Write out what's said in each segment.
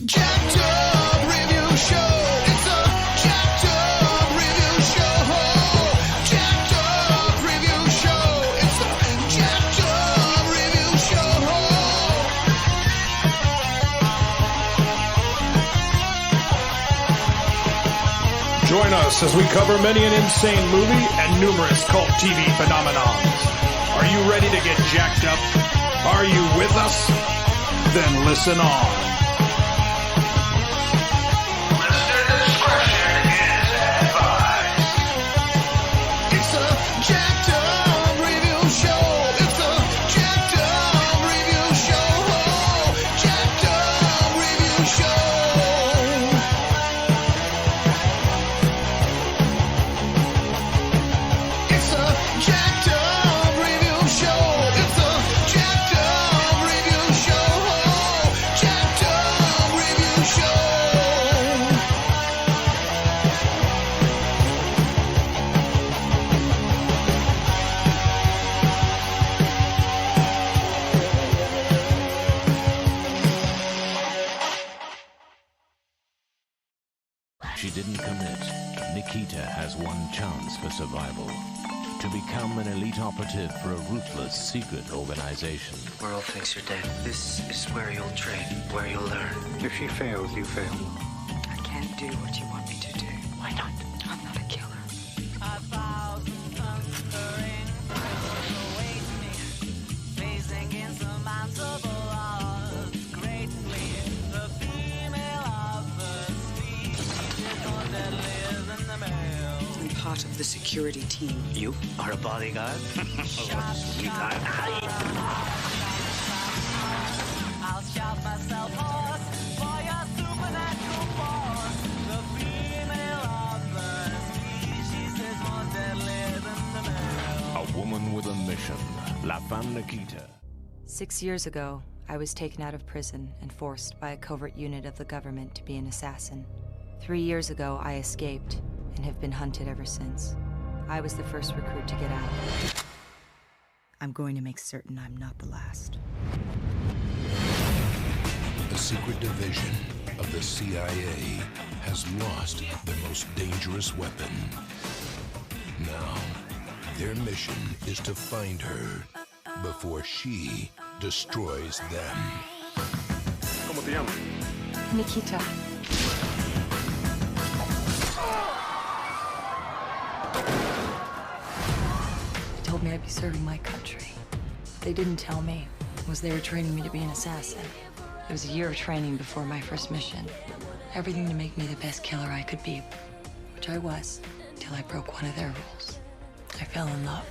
jacked up review show. It's a jacked up review show. Jacked up review show. It's a jacked up review show. Join us as we cover many an insane movie and numerous cult TV phenomenons. Are you ready to get jacked up? Are you with us? Then listen on. Listener discretion is advised. It's a jacked up review show. It's a jacked up review show. Jacked up review show. It's a jacked up review show. It's a jacked up review show. Jacked up review show. She didn't commit. Nikita has one chance for survival. To become an elite operative for a ruthless secret organization. The world thinks you're dead. This is where you'll train, where you'll learn. If she fails, you fail. I can't do what you want me to do. Why not? I'm not a killer. I'm part of the security team. You are a bodyguard? Sweetheart. I'll shout myself hoarse for your supernatural force. The female of the species is more deadly than the male. A woman with a mission. La Femme Nikita. 6 years ago, I was taken out of prison and forced by a covert unit of the government to be an assassin. 3 years ago, I escaped and have been hunted ever since. I was the first recruit to get out. I'm going to make certain I'm not the last. The secret division of the CIA has lost their most dangerous weapon. Now, their mission is to find her before she destroys them. ¿Cómo te llamas? Nikita. They told me I'd be serving my country. What they didn't tell me was they were training me to be an assassin. It was a year of training before my first mission. Everything to make me the best killer I could be, which I was, till I broke one of their rules. I fell in love.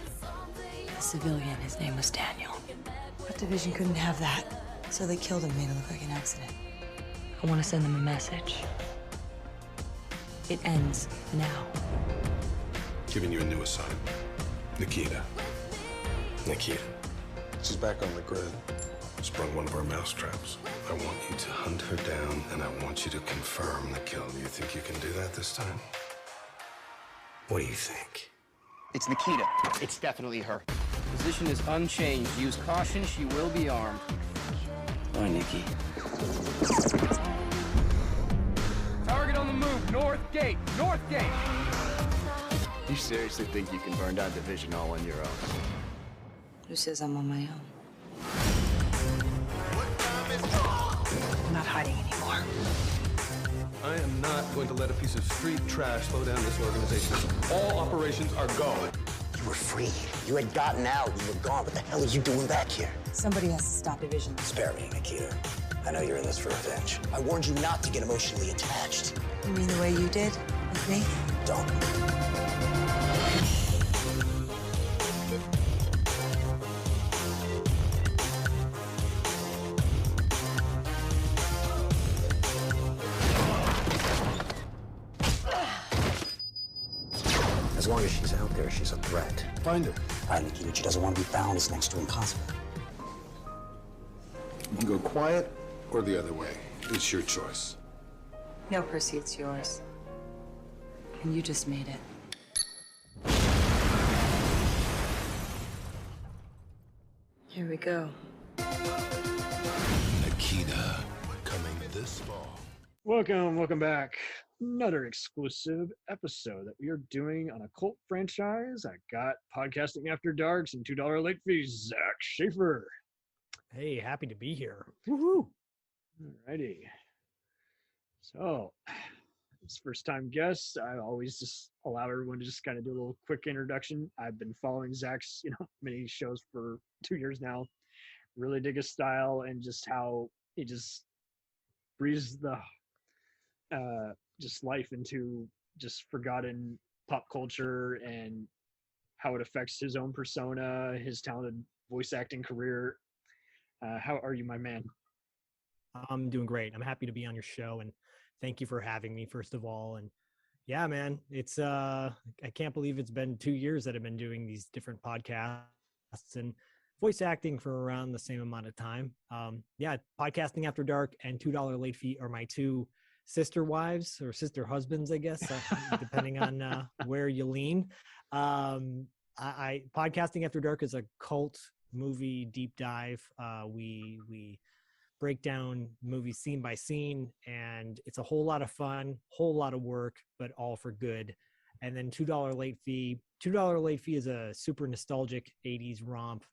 A civilian, his name was Daniel. What division couldn't have that? So they killed him, made it look like an accident. I want to send them a message. It ends now. Giving you a new assignment. Nikita. Nikita. She's back on the grid. Sprung one of our mousetraps. I want you to hunt her down, and I want you to confirm the kill. Do you think you can do that this time? What do you think? It's Nikita. It's definitely her. Position is unchanged. Use caution. She will be armed. Bye, Nikki. Target on the move. North gate. North gate. You seriously think you can burn down division all on your own? Who says I'm on my own? I'm not hiding anymore. I am not going to let a piece of street trash slow down this organization. All operations are go. You were free. You had gotten out. You were gone. What the hell are you doing back here? Somebody has to stop division. Spare me, Nikita. I know you're in this for revenge. I warned you not to get emotionally attached. You mean the way you did with me? Don't. As long as she's out there, she's a threat. Find her. All right, Nikita, she doesn't want to be found. It's next to impossible. You can go quiet or the other way. It's your choice. No, Percy, it's yours. And you just made it. Here we go. Nikita, coming this fall. Welcome back. Another exclusive episode that we are doing on a cult franchise. I got Podcasting After Darks and $2 late fees, Zak Shaffer. Hey, happy to be here. Woohoo! Alrighty. So, as first time guests, I always just allow everyone to just kind of do a little quick introduction. I've been following Zak's, many shows for 2 years now. Really dig his style and just how he just breathes the just life into just forgotten pop culture and how it affects his own persona, his talented voice acting career. How are you, my man? I'm doing great. I'm happy to be on your show, and thank you for having me, first of all. And yeah, man, it's I can't believe it's been 2 years that I've been doing these different podcasts and voice acting for around the same amount of time. Yeah, Podcasting After Dark and $2 late fee are my two sister wives or sister husbands, I guess, depending on where you lean. Podcasting After Dark is a cult movie deep dive. We break down movies scene by scene, and it's a whole lot of fun, whole lot of work, but all for good. And then $2 late fee. $2 late fee is a super nostalgic 80s romp.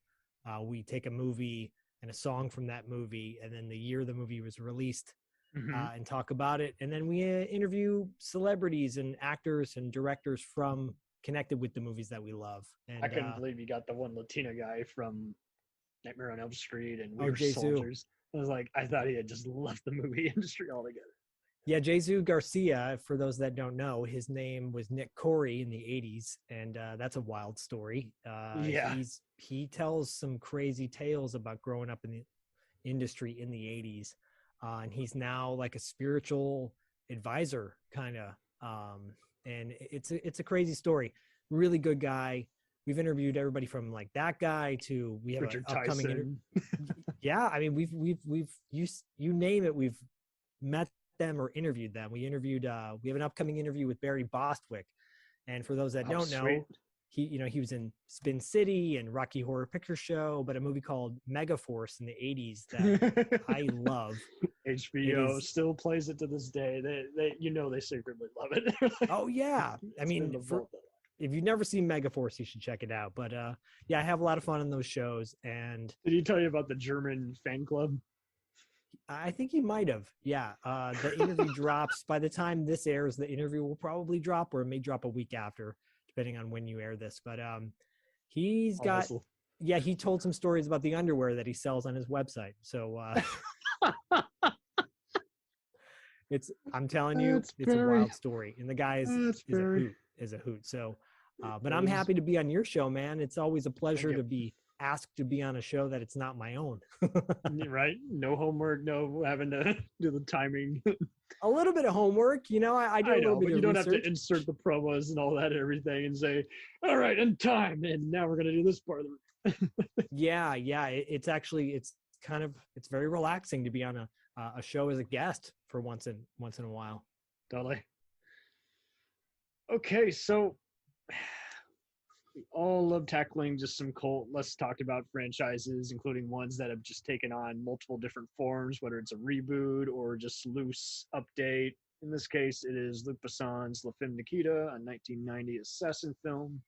We take a movie and a song from that movie, and then the year the movie was released, and talk about it. And then we interview celebrities and actors and directors from connected with the movies that we love. And I couldn't believe you got the one Latina guy from Nightmare on Elm Street and We Were Soldiers. I thought he had just left the movie industry altogether. Yeah, Jesus Garcia, for those that don't know, his name was Nick Corey in the 80s, and that's a wild story. He tells some crazy tales about growing up in the industry in the 80s, and he's now like a spiritual advisor, kind of. And it's a crazy story. Really good guy. We've interviewed everybody from like that guy to we have Richard an upcoming Tyson. Yeah, I mean we've you name it, we've met them or interviewed them. We have an upcoming interview with Barry Bostwick, and for those that don't know, he was in Spin City and Rocky Horror Picture Show, but a movie called Megaforce in the 80s that I love. HBO still plays it to this day. They secretly love it. Oh yeah, I mean, if you've never seen Megaforce, you should check it out. But yeah, I have a lot of fun in those shows. And did he tell you about the German fan club? I think he might have. Yeah, the interview drops by the time this airs. The interview will probably drop, or it may drop a week after, depending on when you air this. But he's got, he told some stories about the underwear that he sells on his website. So I'm telling you, it's a wild story. And the guy is a hoot. So, but I'm happy to be on your show, man. It's always a pleasure to be asked to be on a show that it's not my own. Right? No homework, no having to do the timing. A little bit of homework, I do a little bit of you don't research. have to insert the promos and all that and everything and say, all right, in time, and now we're going to do this part of it. Yeah. It's very relaxing to be on a show as a guest for once in a while. Totally. Okay, so we all love tackling just some cult, less talked about franchises, including ones that have just taken on multiple different forms, whether it's a reboot or just loose update. In this case, it is Luc Besson's La Femme Nikita, a 1990 assassin film.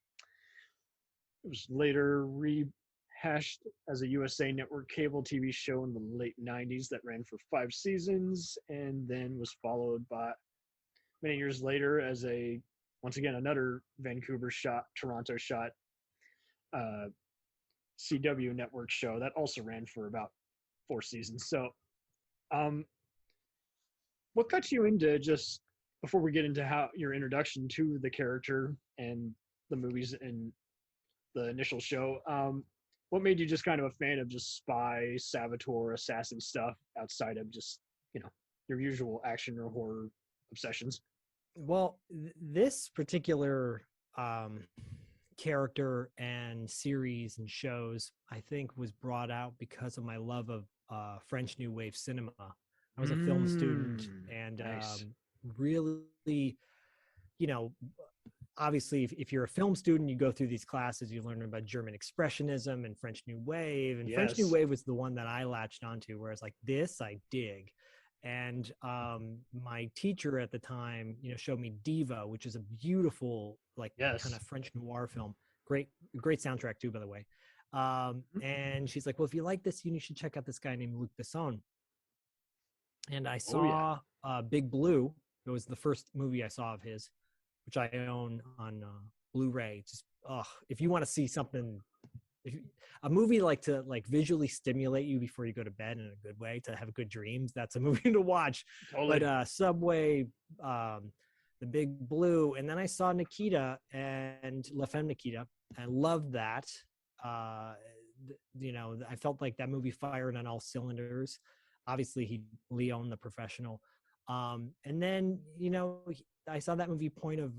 It was later rehashed as a USA Network cable TV show in the late 90s that ran for 5 seasons, and then was followed by many years later as once again, another Vancouver shot, Toronto shot, CW network show that also ran for about 4 seasons. So, what got you into, just before we get into how your introduction to the character and the movies and the initial show, what made you just kind of a fan of just spy, saboteur, assassin stuff outside of just, your usual action or horror obsessions? Well, this particular character and series and shows, I think, was brought out because of my love of French New Wave cinema. I was a film student, and nice. Really, obviously, if you're a film student, you go through these classes, you learn about German Expressionism and French New Wave. And French New Wave was the one that I latched onto, whereas like this, I dig. And my teacher at the time, showed me Diva, which is a beautiful, kind of French noir film. Great soundtrack too, by the way. And she's like, well, if you like this, you should check out this guy named Luc Besson. And I saw Big Blue. It was the first movie I saw of his, which I own on Blu-ray. Just if you want to see something, a movie to visually stimulate you before you go to bed in a good way, to have good dreams, that's a movie to watch. Totally. But Subway, the Big Blue, and then I saw Nikita and La Femme Nikita. I loved that. I felt like that movie fired on all cylinders. Obviously, Leon, the professional. And then, I saw that movie Point of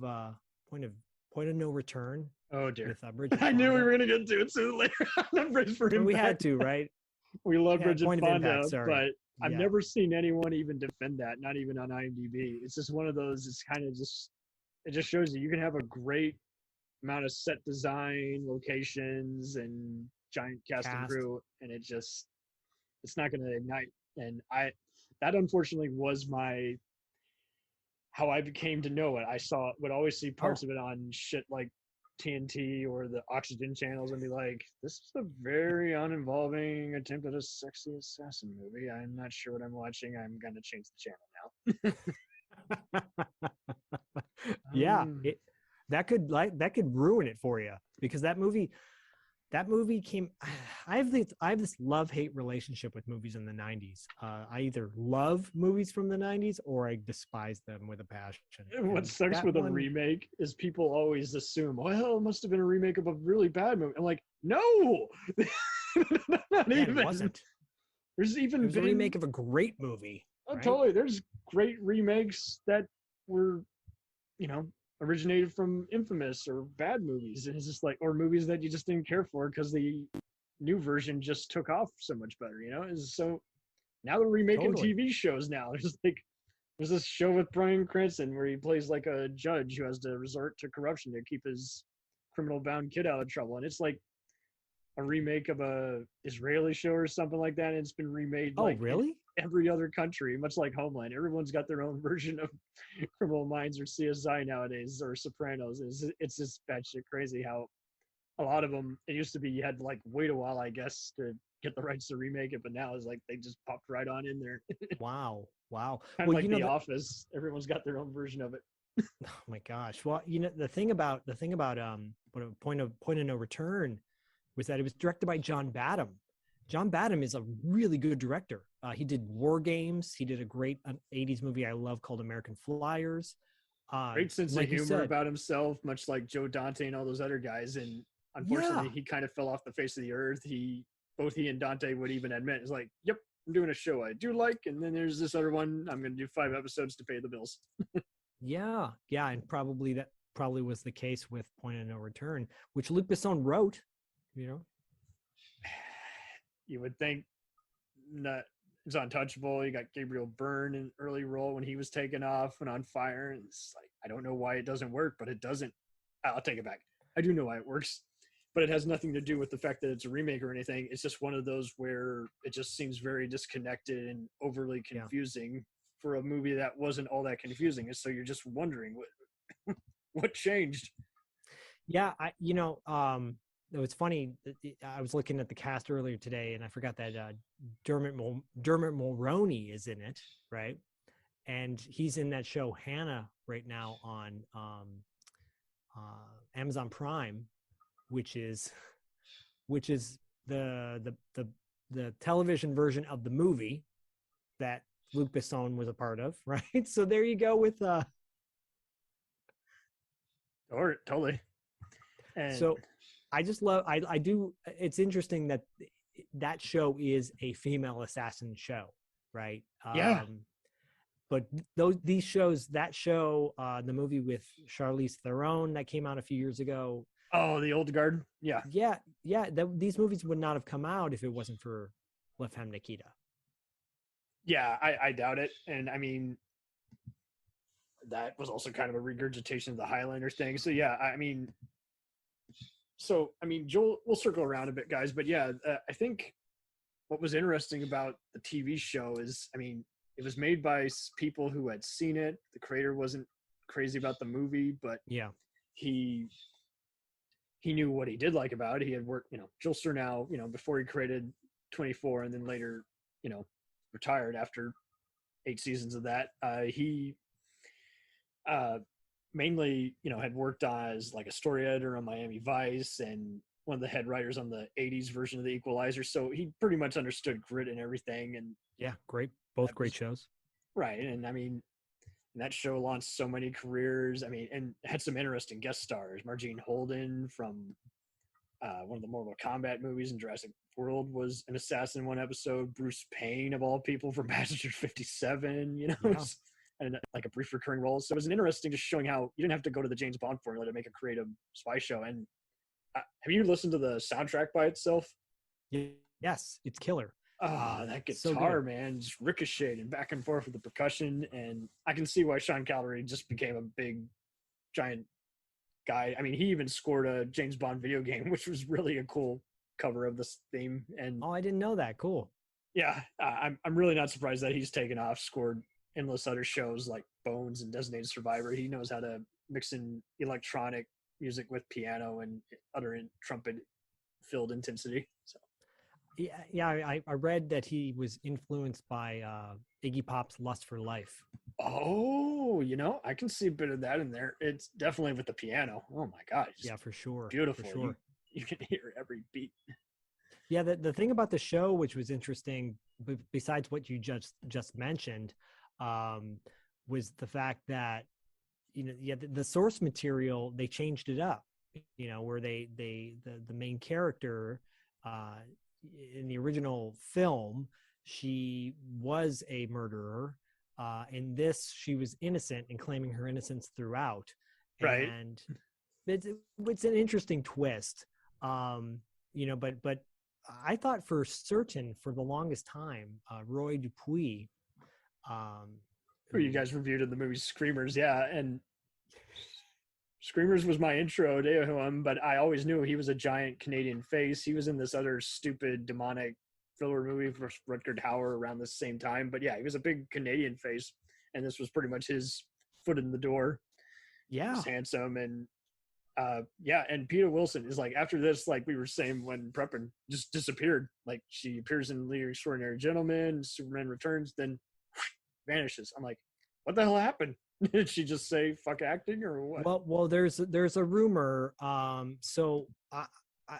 No Return. Oh dear! With, I knew we were gonna get to it sooner or later. We had to, right? We love Bridget Fonda, but I've Yeah. never seen anyone even defend that. Not even on IMDb. It's just one of those. It's kind of just. It just shows you can have a great amount of set design, locations, and giant cast and crew, and it's not going to ignite. And that unfortunately was how I became to know it. I would always see parts of it on shit like TNT or the Oxygen channels and be like, this is a very uninvolving attempt at a sexy assassin movie. I'm not sure what I'm watching. I'm going to change the channel now. Yeah, that could ruin it for you, because that movie came. I have this love-hate relationship with movies in the 90s. I either love movies from the 90s or I despise them with a passion. What sucks with a remake is people always assume, well, it must have been a remake of a really bad movie. I'm like, no, not even. It wasn't. There's even a remake of a great movie. Oh, right? Totally. There's great remakes that were, originated from infamous or bad movies. And it's just or movies that you just didn't care for because the new version just took off so much better, So now they're remaking TV shows now. There's this show with Bryan Cranston where he plays a judge who has to resort to corruption to keep his criminal bound kid out of trouble. And it's a remake of a Israeli show or something like that. And it's been remade. Really? Every other country, much like Homeland. Everyone's got their own version of Criminal Minds or CSI nowadays, or Sopranos. It's just batshit crazy how a lot of them, it used to be you had to wait a while, I guess, to get the rights to remake it, but now it's they just popped right on in there. Wow. Kind of The Office. Everyone's got their own version of it. Oh my gosh. Well, the thing about Point of No Return was that it was directed by John Badham. John Badham is a really good director. He did War Games. He did a great 80s movie I love called American Flyers. Great sense of humor about himself, much like Joe Dante and all those other guys. And unfortunately, he kind of fell off the face of the earth. Both he and Dante would even admit, it's yep, I'm doing a show I do like. And then there's this other one. I'm going to do 5 episodes to pay the bills. Yeah. And that probably was the case with Point of No Return, which Luc Besson wrote, You would think that it's untouchable. You got Gabriel Byrne in early role when he was taken off and on fire. And it's I don't know why it doesn't work, but it doesn't. I'll take it back. I do know why it works, but it has nothing to do with the fact that it's a remake or anything. It's just one of those where it just seems very disconnected and overly confusing for a movie that wasn't all that confusing. And so you're just wondering what changed. Yeah. It was funny. I was looking at the cast earlier today, and I forgot that Dermot Mulroney is in it, right? And he's in that show Hannah right now on Amazon Prime, which is the television version of the movie that Luc Besson was a part of, right? So there you go with. Totally. And so. I just love. I do. It's interesting that show is a female assassin show, right? Yeah. But these shows, that show, the movie with Charlize Theron that came out a few years ago. Oh, The Old Guard. Yeah. Yeah. These movies would not have come out if it wasn't for La Femme Nikita. Yeah, I doubt it. And I mean, that was also kind of a regurgitation of the Highlander thing. So yeah, Joel, we'll circle around a bit, guys. But yeah, I think what was interesting about the TV show is, it was made by people who had seen it. The creator wasn't crazy about the movie, but Yeah. he knew what he did like about it. He had worked, Joel Surnow, before he created 24 and then later, retired after 8 seasons of that. He mainly, had worked as like a story editor on Miami Vice and one of the head writers on the 80s version of The Equalizer. So he pretty much understood grit and everything. And yeah, great. Both great shows. Right. And I mean, that show launched so many careers. I mean, and had some interesting guest stars. Margene Holden from one of the Mortal Kombat movies in Jurassic World was an assassin in one episode. Bruce Payne, of all people, from Passenger 57, Yeah. and like a brief recurring role. So it was an interesting, just showing how you didn't have to go to the James Bond formula to make a creative spy show. And have you listened to the soundtrack by itself? Yes, it's killer. That so guitar, good. man, just ricocheting back and forth with the percussion. And I can see why Sean Connery just became a big, giant guy. I mean, he even scored a James Bond video game, which was really a cool cover of this theme. And I didn't know that. Cool. Yeah, I'm really not surprised that he's taken off, scored endless other shows like Bones and Designated Survivor. He knows how to mix in electronic music with piano and other trumpet-filled intensity. So. Yeah. I read that he was influenced by Iggy Pop's "Lust for Life." Oh, I can see a bit of that in there. It's definitely with the piano. Oh my God. Yeah, for sure. Beautiful. For sure. You can hear every beat. Yeah, the thing about the show, which was interesting, besides what you just mentioned, was the fact that the source material, they changed it up. Where the main character in the original film, she was a murderer. In this, she was innocent and claiming her innocence throughout. Right. And it's an interesting twist. But I thought for certain for the longest time, Roy Dupuis. Who you guys reviewed in the movie Screamers, yeah, and Screamers was my intro to him, but I always knew he was a giant Canadian face. He was in this other stupid demonic thriller movie for Rutger Hauer around the same time, but yeah, he was a big Canadian face, and this was pretty much his foot in the door. Yeah, he was handsome and. And Peter Wilson is like, after this, like we were saying when prepping, just disappeared. Like she appears in The Extraordinary Gentleman, Superman Returns, then vanishes. I'm like, what the hell happened? Did she just say fuck acting or what? Well, there's a rumor. So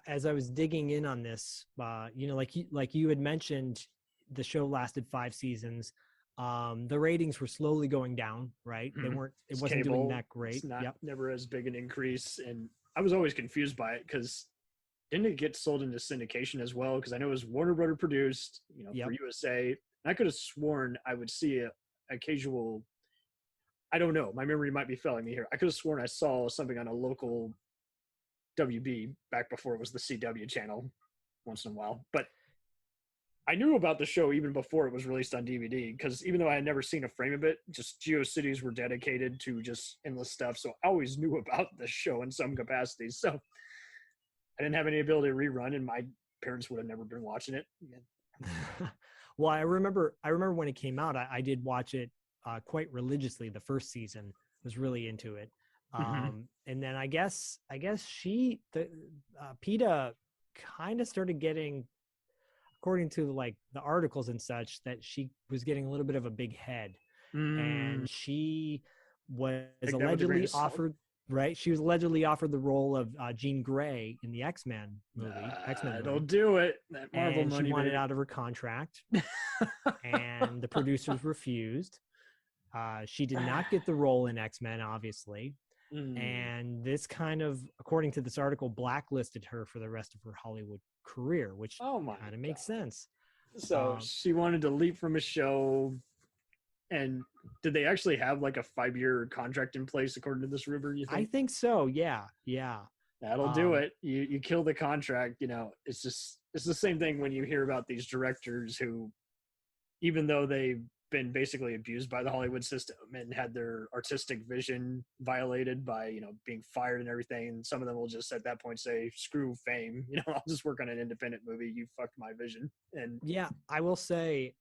as I was digging in on this, like you had mentioned, the show lasted 5 seasons. The ratings were slowly going down, right? It wasn't cable, doing that great. It's never as big an increase. And I was always confused by it because didn't it get sold into syndication as well? Because I know it was Warner Brother produced, for USA. And I could have sworn I would see a casual, I don't know, my memory might be failing me here. I could have sworn I saw something on a local WB back before it was the CW channel once in a while. But I knew about the show even before it was released on DVD because even though I had never seen a frame of it, just GeoCities were dedicated to just endless stuff. So I always knew about the show in some capacity. So I didn't have any ability to rerun, and my parents would have never been watching it. Well, I remember when it came out, I did watch it quite religiously. The first season was really into it. And then I guess PETA kind of started getting, according to like the articles and such, that she was getting a little bit of a big head, and she was allegedly offered. Right, she was allegedly offered the role of Jean Grey in the X-Men movie. Don't do it. That Marvel and money. She wanted out of her contract, and the producers refused. She did not get the role in X-Men, obviously. And this kind of, according to this article, blacklisted her for the rest of her Hollywood career, which kind of makes sense. So she wanted to leap from a show. And did they actually have like a 5-year contract in place according to this rumor? You think? I think so. Yeah. That'll do it. You kill the contract. It's the same thing when you hear about these directors who, even though they've been basically abused by the Hollywood system and had their artistic vision violated by, being fired and everything. And some of them will just at that point say, screw fame, I'll just work on an independent movie. You fucked my vision. And yeah, I will say,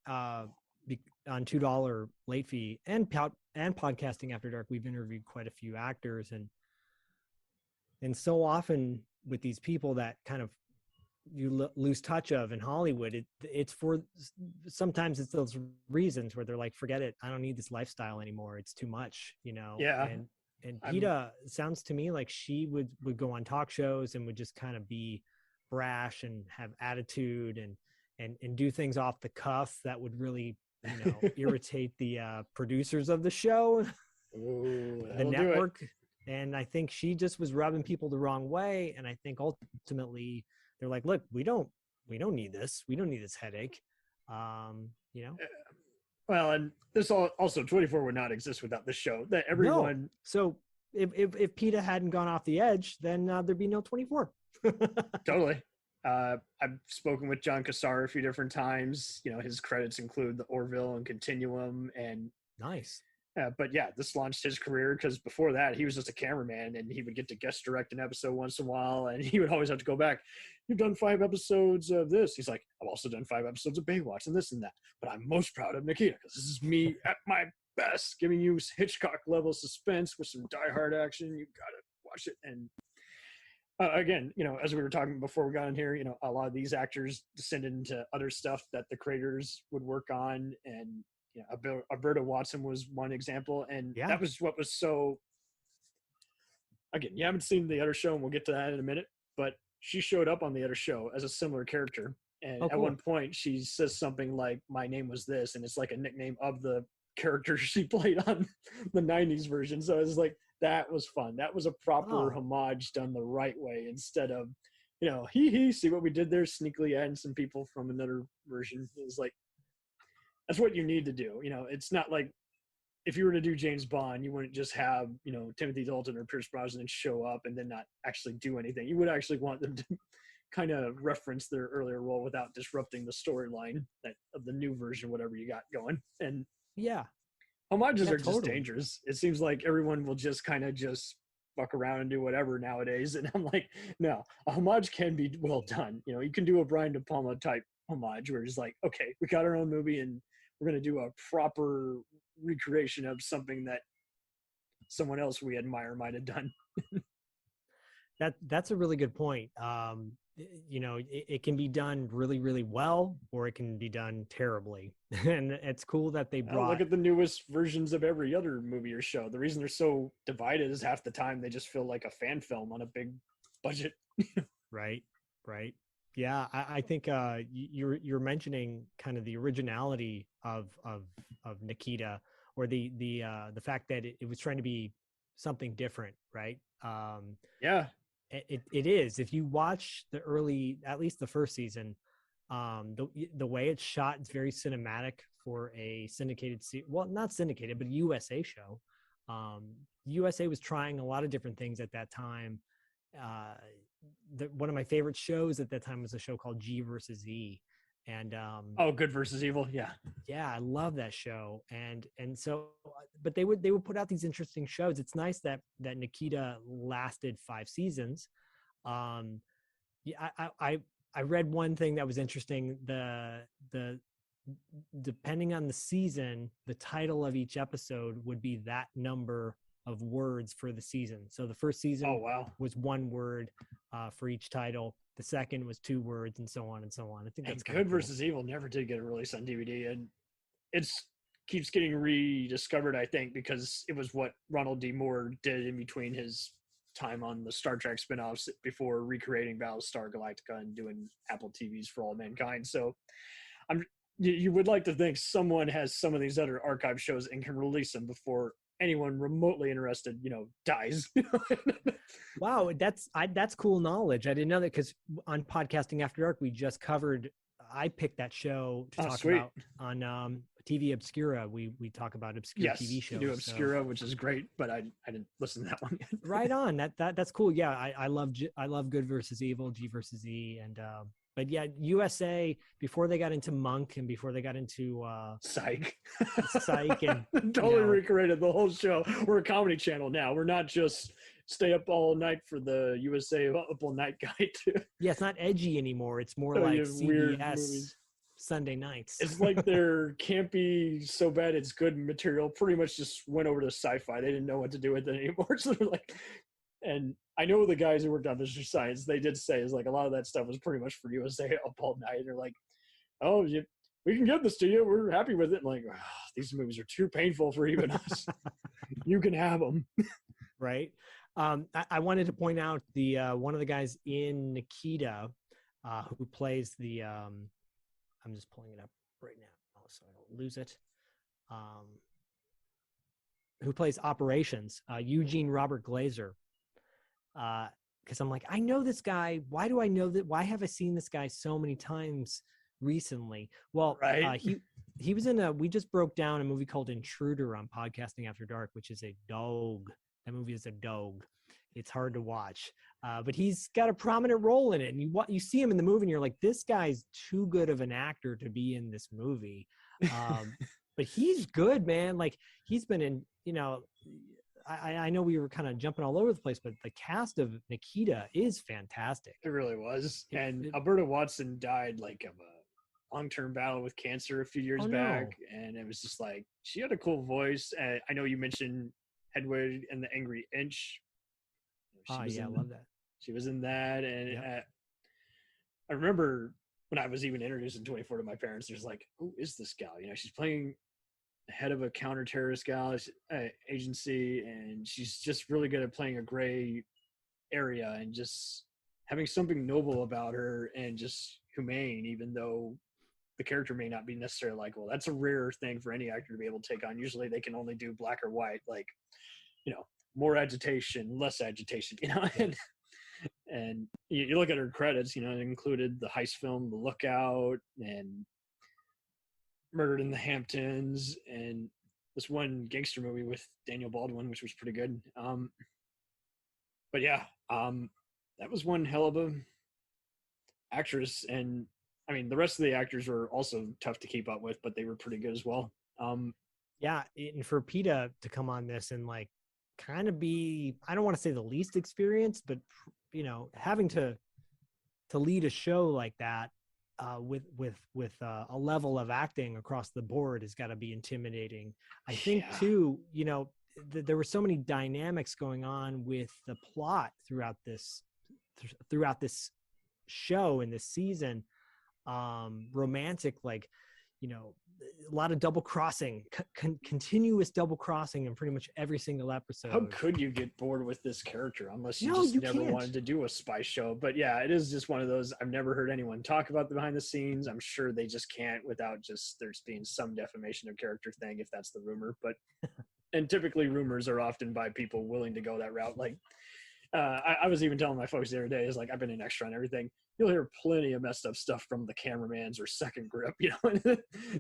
on $2 late fee and podcasting after dark, we've interviewed quite a few actors, and so often with these people that kind of you lose touch of in Hollywood, it's for sometimes it's those reasons where they're like, forget it, I don't need this lifestyle anymore, it's too much, you know. Yeah. And Peta sounds to me like she would go on talk shows and would just kind of be brash and have attitude and do things off the cuff that would really, you know, irritate the producers of the show. Ooh, the network. And I think she just was rubbing people the wrong way. And I think ultimately they're like, look, we don't need this. We don't need this headache. You know? Well, and this also 24 would not exist without this show. That everyone. No. So if PETA hadn't gone off the edge, then there'd be no 24. Totally. I've spoken with John Cassar a few different times. You know, his credits include the Orville and Continuum, and nice. But yeah, this launched his career because before that he was just a cameraman, and he would get to guest direct an episode once in a while, and he would always have to go back. You've done 5 episodes of this. He's like, I've also done 5 episodes of Baywatch and this and that, but I'm most proud of Nikita because this is me at my best, giving you Hitchcock level suspense with some die-hard action. You gotta watch it. And again, you know, as we were talking before we got in here, you know, a lot of these actors descended into other stuff that the creators would work on, and you know, Alberta Watson was one example, and that was what was so. Again, you haven't seen the other show, and we'll get to that in a minute. But she showed up on the other show as a similar character, and at one point she says something like, "My name was this," and it's like a nickname of the character she played on the '90s version. So it's like that was fun. That was a proper homage done the right way, instead of, you know, see what we did there, sneakily adding some people from another version. It was like, that's what you need to do. You know, it's not like if you were to do James Bond, you wouldn't just have, you know, Timothy Dalton or Pierce Brosnan show up and then not actually do anything. You would actually want them to kind of reference their earlier role without disrupting the storyline of the new version, whatever you got going. And homages are just dangerous. It seems like everyone will just kind of just fuck around and do whatever nowadays. And I'm like, no, a homage can be well done. You know, you can do a Brian De Palma type homage where it's like, okay, we got our own movie and we're going to do a proper recreation of something that someone else we admire might have done. That's a really good point. You know, it can be done really, really well, or it can be done terribly. And it's cool that they brought. Look at the newest versions of every other movie or show. The reason they're so divided is half the time they just feel like a fan film on a big budget. Right. Yeah, I think you're mentioning kind of the originality of Nikita, or the fact that it was trying to be something different, right? It is. If you watch the early, at least the first season, the way it's shot, it's very cinematic for a syndicated, well, not syndicated, but a USA show. USA was trying a lot of different things at that time. One of my favorite shows at that time was a show called G versus E, and Good versus Evil. Yeah, I love that show. And so, but they would put out these interesting shows. It's nice that Nikita lasted 5 seasons. I read one thing that was interesting. The depending on the season, the title of each episode would be that number of words for the season. So the first season was 1 word for each title. The second was 2 words, and so on and so on. I think that's Good versus Evil never did get a release on DVD, and it's keeps getting rediscovered, I think, because it was what Ronald D. Moore did in between his time on the Star Trek spinoffs before recreating Battlestar Galactica and doing Apple TVs for all mankind. So you would like to think someone has some of these other archive shows and can release them before anyone remotely interested, you know, dies. Wow, that's cool knowledge. I didn't know that, because on Podcasting After Dark we just covered. I picked that show to talk about on TV Obscura. We talk about obscure TV shows. You do Obscura, which is great, but I didn't listen to that one yet. Right on. That's cool. Yeah, I love Good versus Evil, G versus E, and but yeah, USA, before they got into Monk and before they got into Psych, and totally recreated the whole show. We're a comedy channel now. We're not just stay up all night for the USA Up All Night guy too. Yeah, it's not edgy anymore. It's more like weird movies. Sunday nights. It's like their campy, so bad it's good material pretty much just went over to sci-fi. They didn't know what to do with it anymore. So they're like, and I know the guys who worked on Mystery Science, they did say is like a lot of that stuff was pretty much for USA up all night. They're like, oh, we can give this to you. We're happy with it. And like, oh, these movies are too painful for even us. You can have them. Right. I wanted to point out the one of the guys in Nikita who plays the I'm just pulling it up right now so I don't lose it. Who plays Operations, Eugene Robert Glazer. Because I'm like, I know this guy. Why do I know that? Why have I seen this guy so many times recently? Well, right. He was in we just broke down a movie called Intruder on Podcasting After Dark, which is a dog. That movie is a dog. It's hard to watch, but he's got a prominent role in it. And you see him in the movie and you're like, this guy's too good of an actor to be in this movie. But he's good, man. Like he's been in, I know we were kind of jumping all over the place, but the cast of Nikita is fantastic. It really was. And Alberta Watson died like of a long-term battle with cancer a few years back. And it was just like, she had a cool voice. I know you mentioned Hedwig and the Angry Inch. I love that. She was in that. And I remember when I was even introduced in 24 to my parents, there's like, who is this gal? She's playing the head of a counter-terrorist gal agency, and she's just really good at playing a gray area and just having something noble about her and just humane, even though the character may not be necessarily like, well, that's a rare thing for any actor to be able to take on. Usually they can only do black or white, like, more agitation, less agitation, and you look at her credits, it included the heist film The Lookout and Murdered in the Hamptons and this one gangster movie with Daniel Baldwin, which was pretty good. But yeah, that was one hell of a actress. And I mean, the rest of the actors were also tough to keep up with, but they were pretty good as well. Yeah, and for PETA to come on this and like kind of be, I don't want to say the least experienced, but having to lead a show like that with a level of acting across the board has got to be intimidating. I think too, there were so many dynamics going on with the plot throughout this show in this season. Romantic, like, a lot of double crossing, continuous double crossing in pretty much every single episode. How could you get bored with this character unless you never wanted to do a spy show? But yeah, it is just one of those. I've never heard anyone talk about the behind the scenes. I'm sure they just can't without just there's being some defamation of character thing, if that's the rumor. But and typically rumors are often by people willing to go that route. Like I was even telling my folks the other day, is like, I've been an extra on everything. You'll hear plenty of messed up stuff from the cameramans or second grip,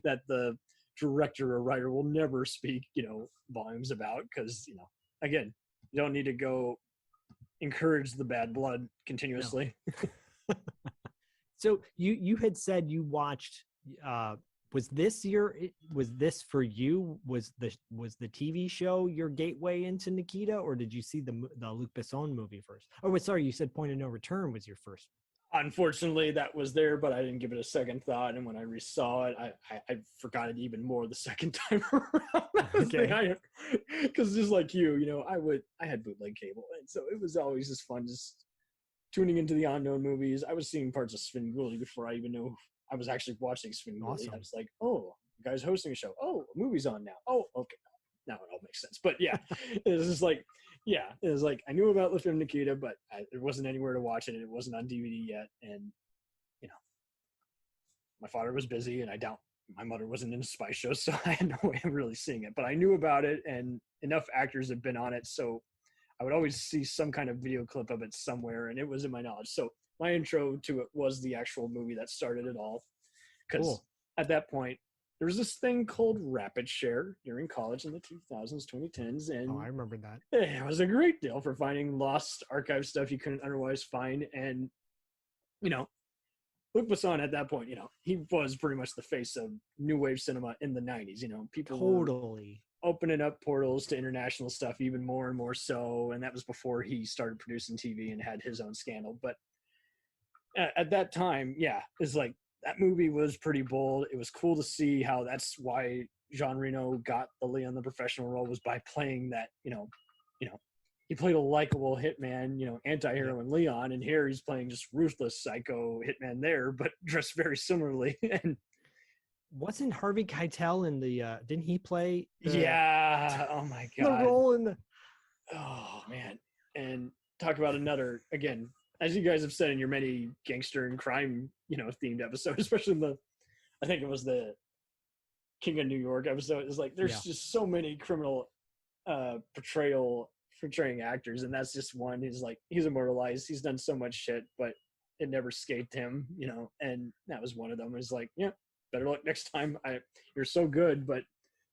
that the director or writer will never speak, volumes about, because, again, you don't need to go encourage the bad blood continuously. No. So you had said you watched, was this for you? Was the TV show your gateway into Nikita, or did you see the Luc Besson movie first? Oh, wait, sorry, you said Point of No Return was your first. Unfortunately, that was there, but I didn't give it a second thought. And when I resaw it, I forgot it even more the second time around. Okay. Because just like you, I had bootleg cable, and so it was always just fun just tuning into the unknown movies. I was seeing parts of Svengoolie before I even knew I was actually watching Svengoolie. Awesome. I was like, oh, the guy's hosting a show. Oh, a movie's on now. Oh, okay. Now it all makes sense. But yeah, it was just like, it was like I knew about La Femme Nikita, but it wasn't anywhere to watch it. It wasn't on DVD yet. And, my father was busy, and I doubt my mother wasn't into spy shows, so I had no way of really seeing it. But I knew about it, and enough actors had been on it, so I would always see some kind of video clip of it somewhere, and it was in my knowledge. So my intro to it was the actual movie that started it all. Because at that point, there was this thing called Rapid Share during college in the 2000s, 2010s. And I remember that. It was a great deal for finding lost archive stuff you couldn't otherwise find. And, Luc Besson at that point, he was pretty much the face of new wave cinema in the 90s. People totally were opening up portals to international stuff even more and more so. And that was before he started producing TV and had his own scandal. But at that time, it's like, that movie was pretty bold. It was cool to see how that's why Jean Reno got the Leon the Professional role, was by playing that, he played a likable hitman, anti-hero in Leon, and here he's playing just ruthless psycho hitman there, but dressed very similarly. And wasn't Harvey Keitel in the didn't he play yeah, oh my god, the role in the oh man. And talk about another, again, as you guys have said in your many gangster and crime themed episodes, especially in the, I think it was the King of New York episode, is like there's just so many criminal portraying actors, and that's just one. He's immortalized, he's done so much shit, but it never escaped him, and that was one of them. It was like, yeah, better luck next time. You're so good, but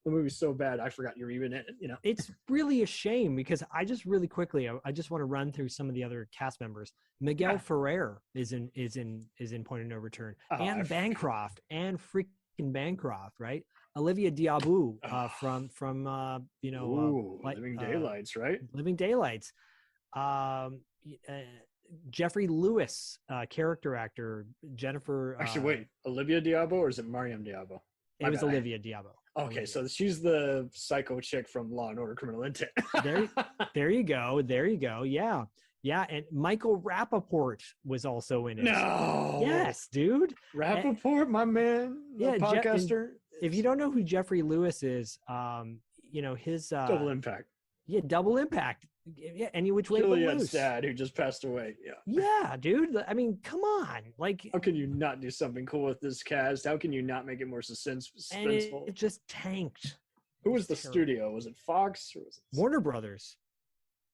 the movie's so bad I forgot you're even in it. It's really a shame, because I just really quickly, I just want to run through some of the other cast members. Miguel Ferrer is in Point of No Return, and Bancroft, and freaking Bancroft, right? Olivia Diabu from Living Daylights, right? Living Daylights. Jeffrey Lewis, character actor. Jennifer. Actually, wait, Olivia Diabo, or is it Mariam Diabo? It was Olivia Diabo. Okay, Olivia. So she's the psycho chick from Law and Order: Criminal Intent. there you go. Yeah. And Michael Rappaport was also in it. No. Yes, dude. Rappaport, my man. The podcaster. If you don't know who Jeffrey Lewis is, his Double Impact. Yeah, Double Impact. Yeah, Any Which Way But Juliet's Loose. dad, who just passed away. Yeah. Yeah, dude. I mean, come on. Like, how can you not do something cool with this cast? How can you not make it more suspenseful? And it just tanked. Who was the studio? Was it Fox, or was it Warner Brothers?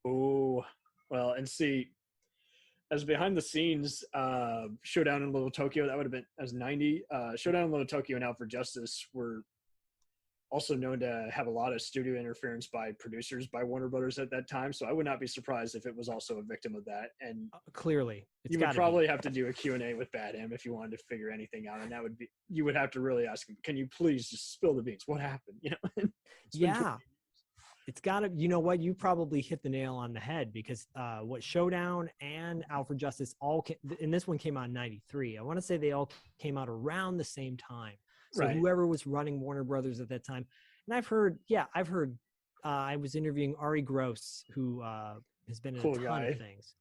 Oh, well, and see, as behind the scenes, Showdown in Little Tokyo, that would have been as 90. Showdown in Little Tokyo and Out for Justice were also known to have a lot of studio interference by producers by Warner Brothers at that time. So I would not be surprised if it was also a victim of that. And clearly, you would probably have to do a Q&A with Bad M if you wanted to figure anything out. And that would be, you would have to really ask him, can you please just spill the beans? What happened? Yeah. It's got to, you know what? You probably hit the nail on the head, because what Showdown and Out for Justice and this one came out in 93. I want to say they all came out around the same time. So whoever was running Warner Brothers at that time. And I've heard, I was interviewing Ari Gross, who has been in a ton of things.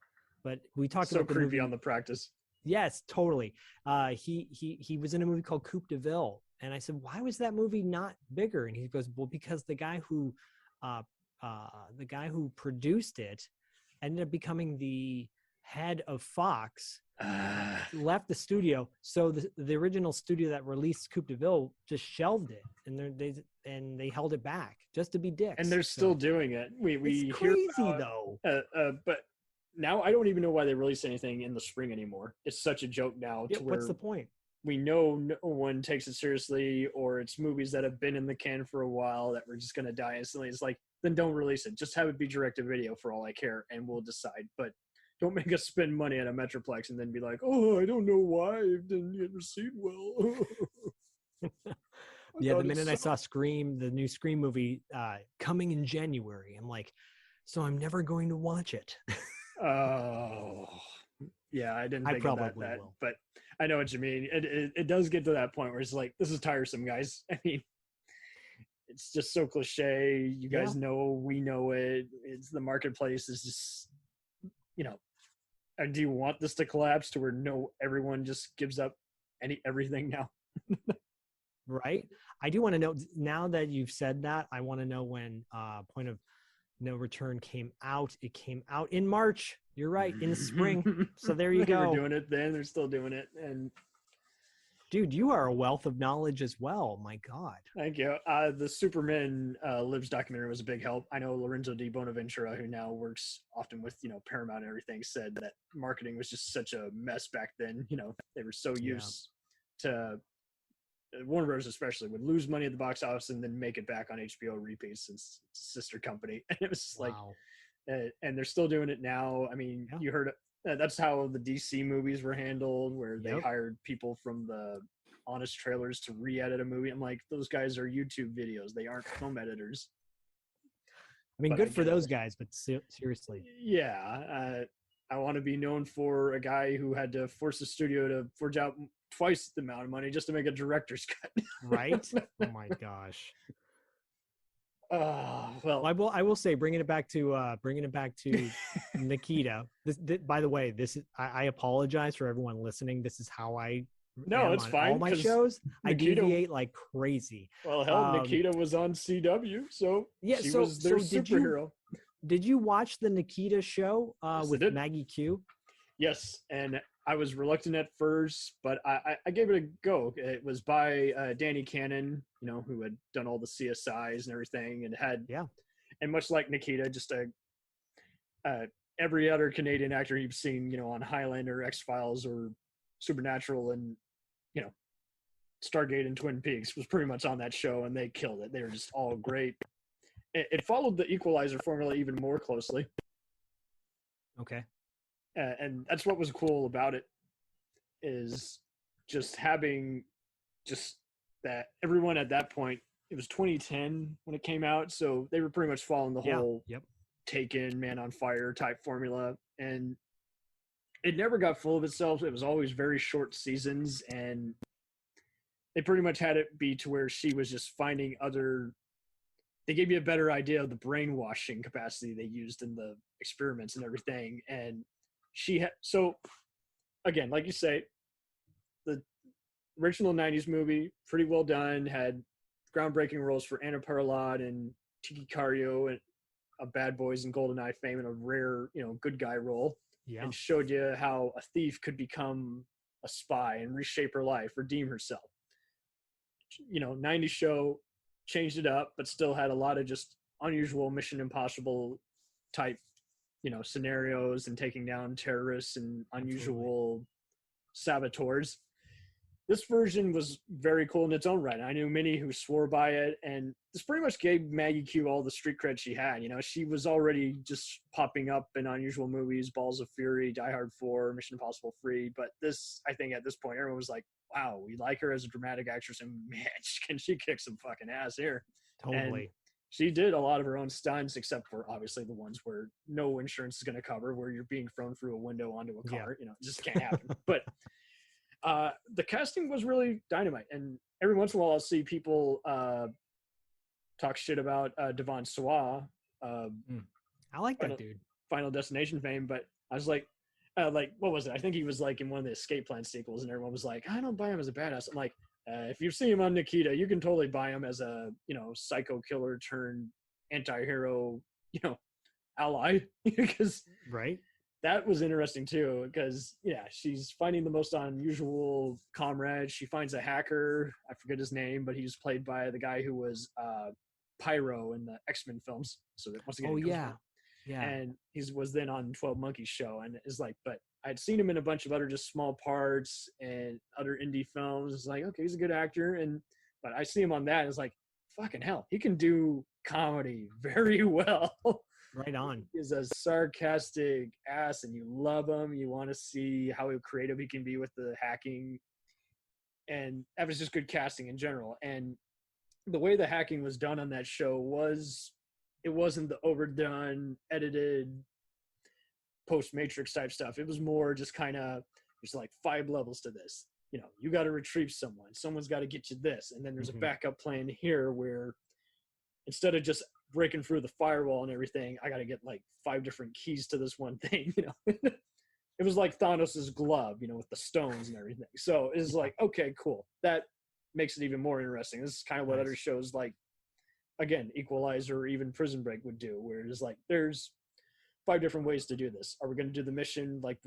But we talked about so creepy on The Practice. Yes, totally. He was in a movie called Coupe de Ville. And I said, why was that movie not bigger? And he goes, well, because the guy who produced it ended up becoming the head of Fox, left the studio. So the original studio that released Coupe de Ville just shelved it, and they held it back just to be dicks. And they're still doing it. We it's hear crazy about, though. But now I don't even know why they release anything in the spring anymore. It's such a joke now. What's the point? We know no one takes it seriously, or it's movies that have been in the can for a while that we're just going to die instantly. It's like, then don't release it. Just have it be direct to video for all I care, and we'll decide. But don't make us spend money at a Metroplex and then be like, oh, I don't know why it didn't get received well. Yeah, the minute I saw Scream, the new Scream movie coming in January, I'm like, so I'm never going to watch it. Oh, yeah, I didn't think probably about that, will. but I know what you mean. It does get to that point where it's like, this is tiresome, guys. I mean, it's just so cliche. You guys know, we know it. It's the marketplace is just, do you want this to collapse to where everyone just gives up everything now? Right. I do want to know, now that you've said that, I want to know when Point of No Return came out. It came out in March. You're right, in the spring. So there you go. They were doing it then. They're still doing it. And dude, you are a wealth of knowledge as well. My God. Thank you. The Superman Lives documentary was a big help. I know Lorenzo Di Bonaventura, who now works often with, Paramount and everything, said that marketing was just such a mess back then. They were so used to Warner Bros. Especially would lose money at the box office and then make it back on HBO repeats since it's a sister company. And it was just like, and they're still doing it now. I mean, you heard that's how the DC movies were handled, where they hired people from the Honest Trailers to re-edit a movie. I'm like, those guys are YouTube videos. They aren't film editors. I mean, good for those guys, but seriously. Yeah. I want to be known for a guy who had to force the studio to forge out twice the amount of money just to make a director's cut. Right? Oh my gosh. Well, I will say, bringing it back to Nikita. By the way, this is I apologize for everyone listening. This is how I am it's on fine. all my 'cause shows. I Nikita- deviate like crazy. Well, hell, Nikita was on CW, so yeah, she so was their superhero. Did you watch the Nikita show Yes, I with did. Maggie Q? Yes, and I was reluctant at first, but I gave it a go. It was by Danny Cannon, who had done all the CSIs and everything, and and much like Nikita, just every other Canadian actor you've seen, on Highlander, X-Files, or Supernatural, and Stargate and Twin Peaks was pretty much on that show, and they killed it. They were just all great. It followed the Equalizer formula even more closely. Okay. And that's what was cool about it, is just having just that everyone at that point, it was 2010 when it came out, so they were pretty much following the whole Taken, Man on Fire type formula, and it never got full of itself. It was always very short seasons, and they pretty much had it be to where she was just finding they gave you a better idea of the brainwashing capacity they used in the experiments and everything. And so again, like you say, the original 90s movie, pretty well done, had groundbreaking roles for Anna Parlot and Tiki Cario and Bad Boys and GoldenEye fame, and a rare, good guy role. Yeah. And showed you how a thief could become a spy and reshape her life, redeem herself. 90s show changed it up, but still had a lot of just unusual Mission Impossible type, scenarios and taking down terrorists and unusual saboteurs. This version was very cool in its own right. I knew many who swore by it, and this pretty much gave Maggie Q all the street cred she had. She was already just popping up in unusual movies, Balls of Fury, Die Hard 4, Mission Impossible 3. But this, I think at this point, everyone was like, wow, we like her as a dramatic actress, and man, can she kick some fucking ass here. Totally. And she did a lot of her own stunts, except for obviously the ones where no insurance is going to cover, where you're being thrown through a window onto a car. It just can't happen. But the casting was really dynamite, and every once in a while I'll see people talk shit about Devon Sawa. I like that dude. Final Destination fame, but I was like, what was it? I think he was like in one of the Escape Plan sequels, and everyone was like, I don't buy him as a badass. I'm like, if you see him on Nikita, you can totally buy him as a psycho killer turned anti-hero, ally, because that was interesting too, because she's finding the most unusual comrades. She finds a hacker, I forget his name, but he was played by the guy who was Pyro in the X-Men films. So that once again, and he was then on 12 Monkeys show, and is like, but I'd seen him in a bunch of other just small parts and other indie films. It's like, okay, he's a good actor, but I see him on that, and it's like, fucking hell, he can do comedy very well. Right on. He's a sarcastic ass, and you love him. You want to see how creative he can be with the hacking, and that was just good casting in general. And the way the hacking was done on that show it wasn't the overdone, edited, post-Matrix type stuff. It was more just kind of, there's like 5 levels to this. You got to retrieve someone's got to get you this, and then there's a backup plan here where instead of just breaking through the firewall and everything, I got to get like 5 different keys to this one thing. It was like Thanos's glove, with the stones and everything. So it's like, okay, cool. That makes it even more interesting. This is kind of what other shows like, again, Equalizer or even Prison Break would do, where it's like, there's 5 different ways to do this. Are we going to do the mission like,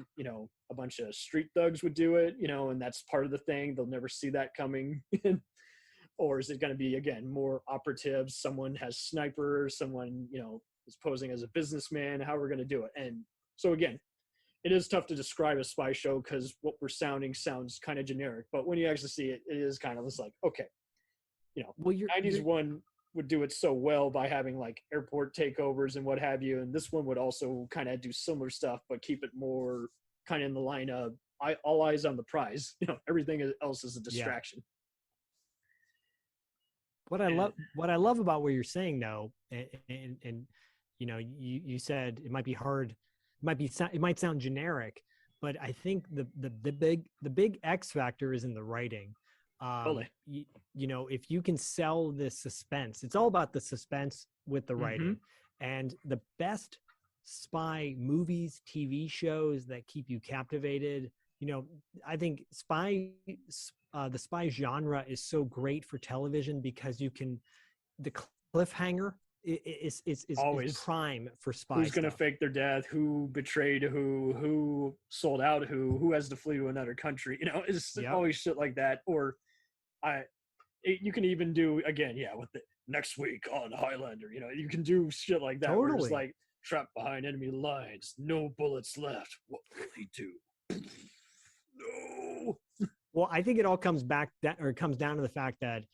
a bunch of street thugs would do it, and that's part of the thing. They'll never see that coming. Or is it going to be, again, more operatives? Someone has snipers, someone, is posing as a businessman, how we're going to do it. And so, again, it is tough to describe a spy show because what we're sounds kind of generic. But when you actually see it, it is kind of just like, okay, 90s one would do it so well by having like airport takeovers and what have you. And this one would also kind of do similar stuff, but keep it more kind of in the line of all eyes on the prize. Everything else is a distraction. What I love about what you're saying though, and you said it might be hard, it might sound generic, but I think the big X factor is in the writing. Totally. You know, if you can sell this suspense, it's all about the suspense with the writing. And the best spy movies, TV shows that keep you captivated, you know, I think the spy genre is so great for television because you can, the cliffhanger is Always prime for spy Who's going to stuff. fake their death? Who betrayed who sold out who has to flee to another country? You know, it's always shit like that. Or you can even do, again, with the next week on Highlander, you know, you can do shit like that. Where it's like, trapped behind enemy lines, no bullets left. What will he do? No. Well, I think it all comes back comes down to the fact that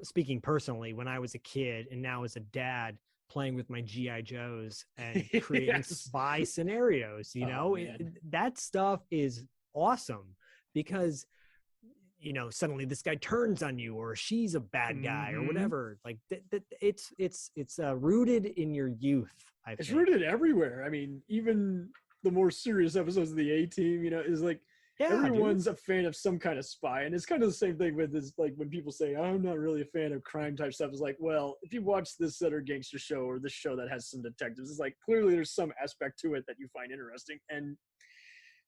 speaking personally, when I was a kid and now as a dad, playing with my GI Joes and creating spy scenarios, you know, that stuff is awesome because, you know, suddenly this guy turns on you or she's a bad guy or whatever. Like it's rooted in your youth. It's rooted everywhere. I mean, even the more serious episodes of the A-Team, you know, is like, everyone's a fan of some kind of spy. And it's kind of the same thing with this, like when people say, I'm not really a fan of crime type stuff. It's like, well, if you watch this other gangster show or this show that has some detectives, it's like, clearly there's some aspect to it that you find interesting. And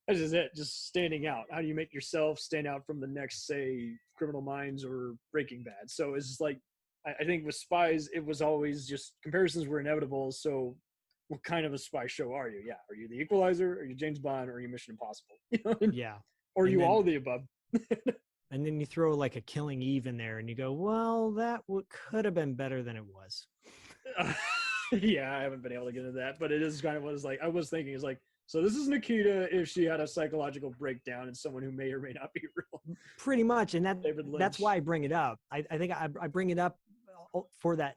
that's just it, just standing out. How do you make yourself stand out from the next, say, Criminal Minds or Breaking Bad? So it's just like, I think with spies, it was always just comparisons were inevitable. So what kind of a spy show are you? Yeah. Are you the Equalizer? Are you James Bond? Or are you Mission Impossible? You know? Yeah. Or are you all of the above? And then you throw like a Killing Eve in there and you go, well, that could have been better than it was. Yeah, I haven't been able to get into that, but it is kind of what it's like. I was thinking is like, so this is Nikita if she had a psychological breakdown and someone who may or may not be real. Pretty much. And that's why I bring it up. I think I bring it up for that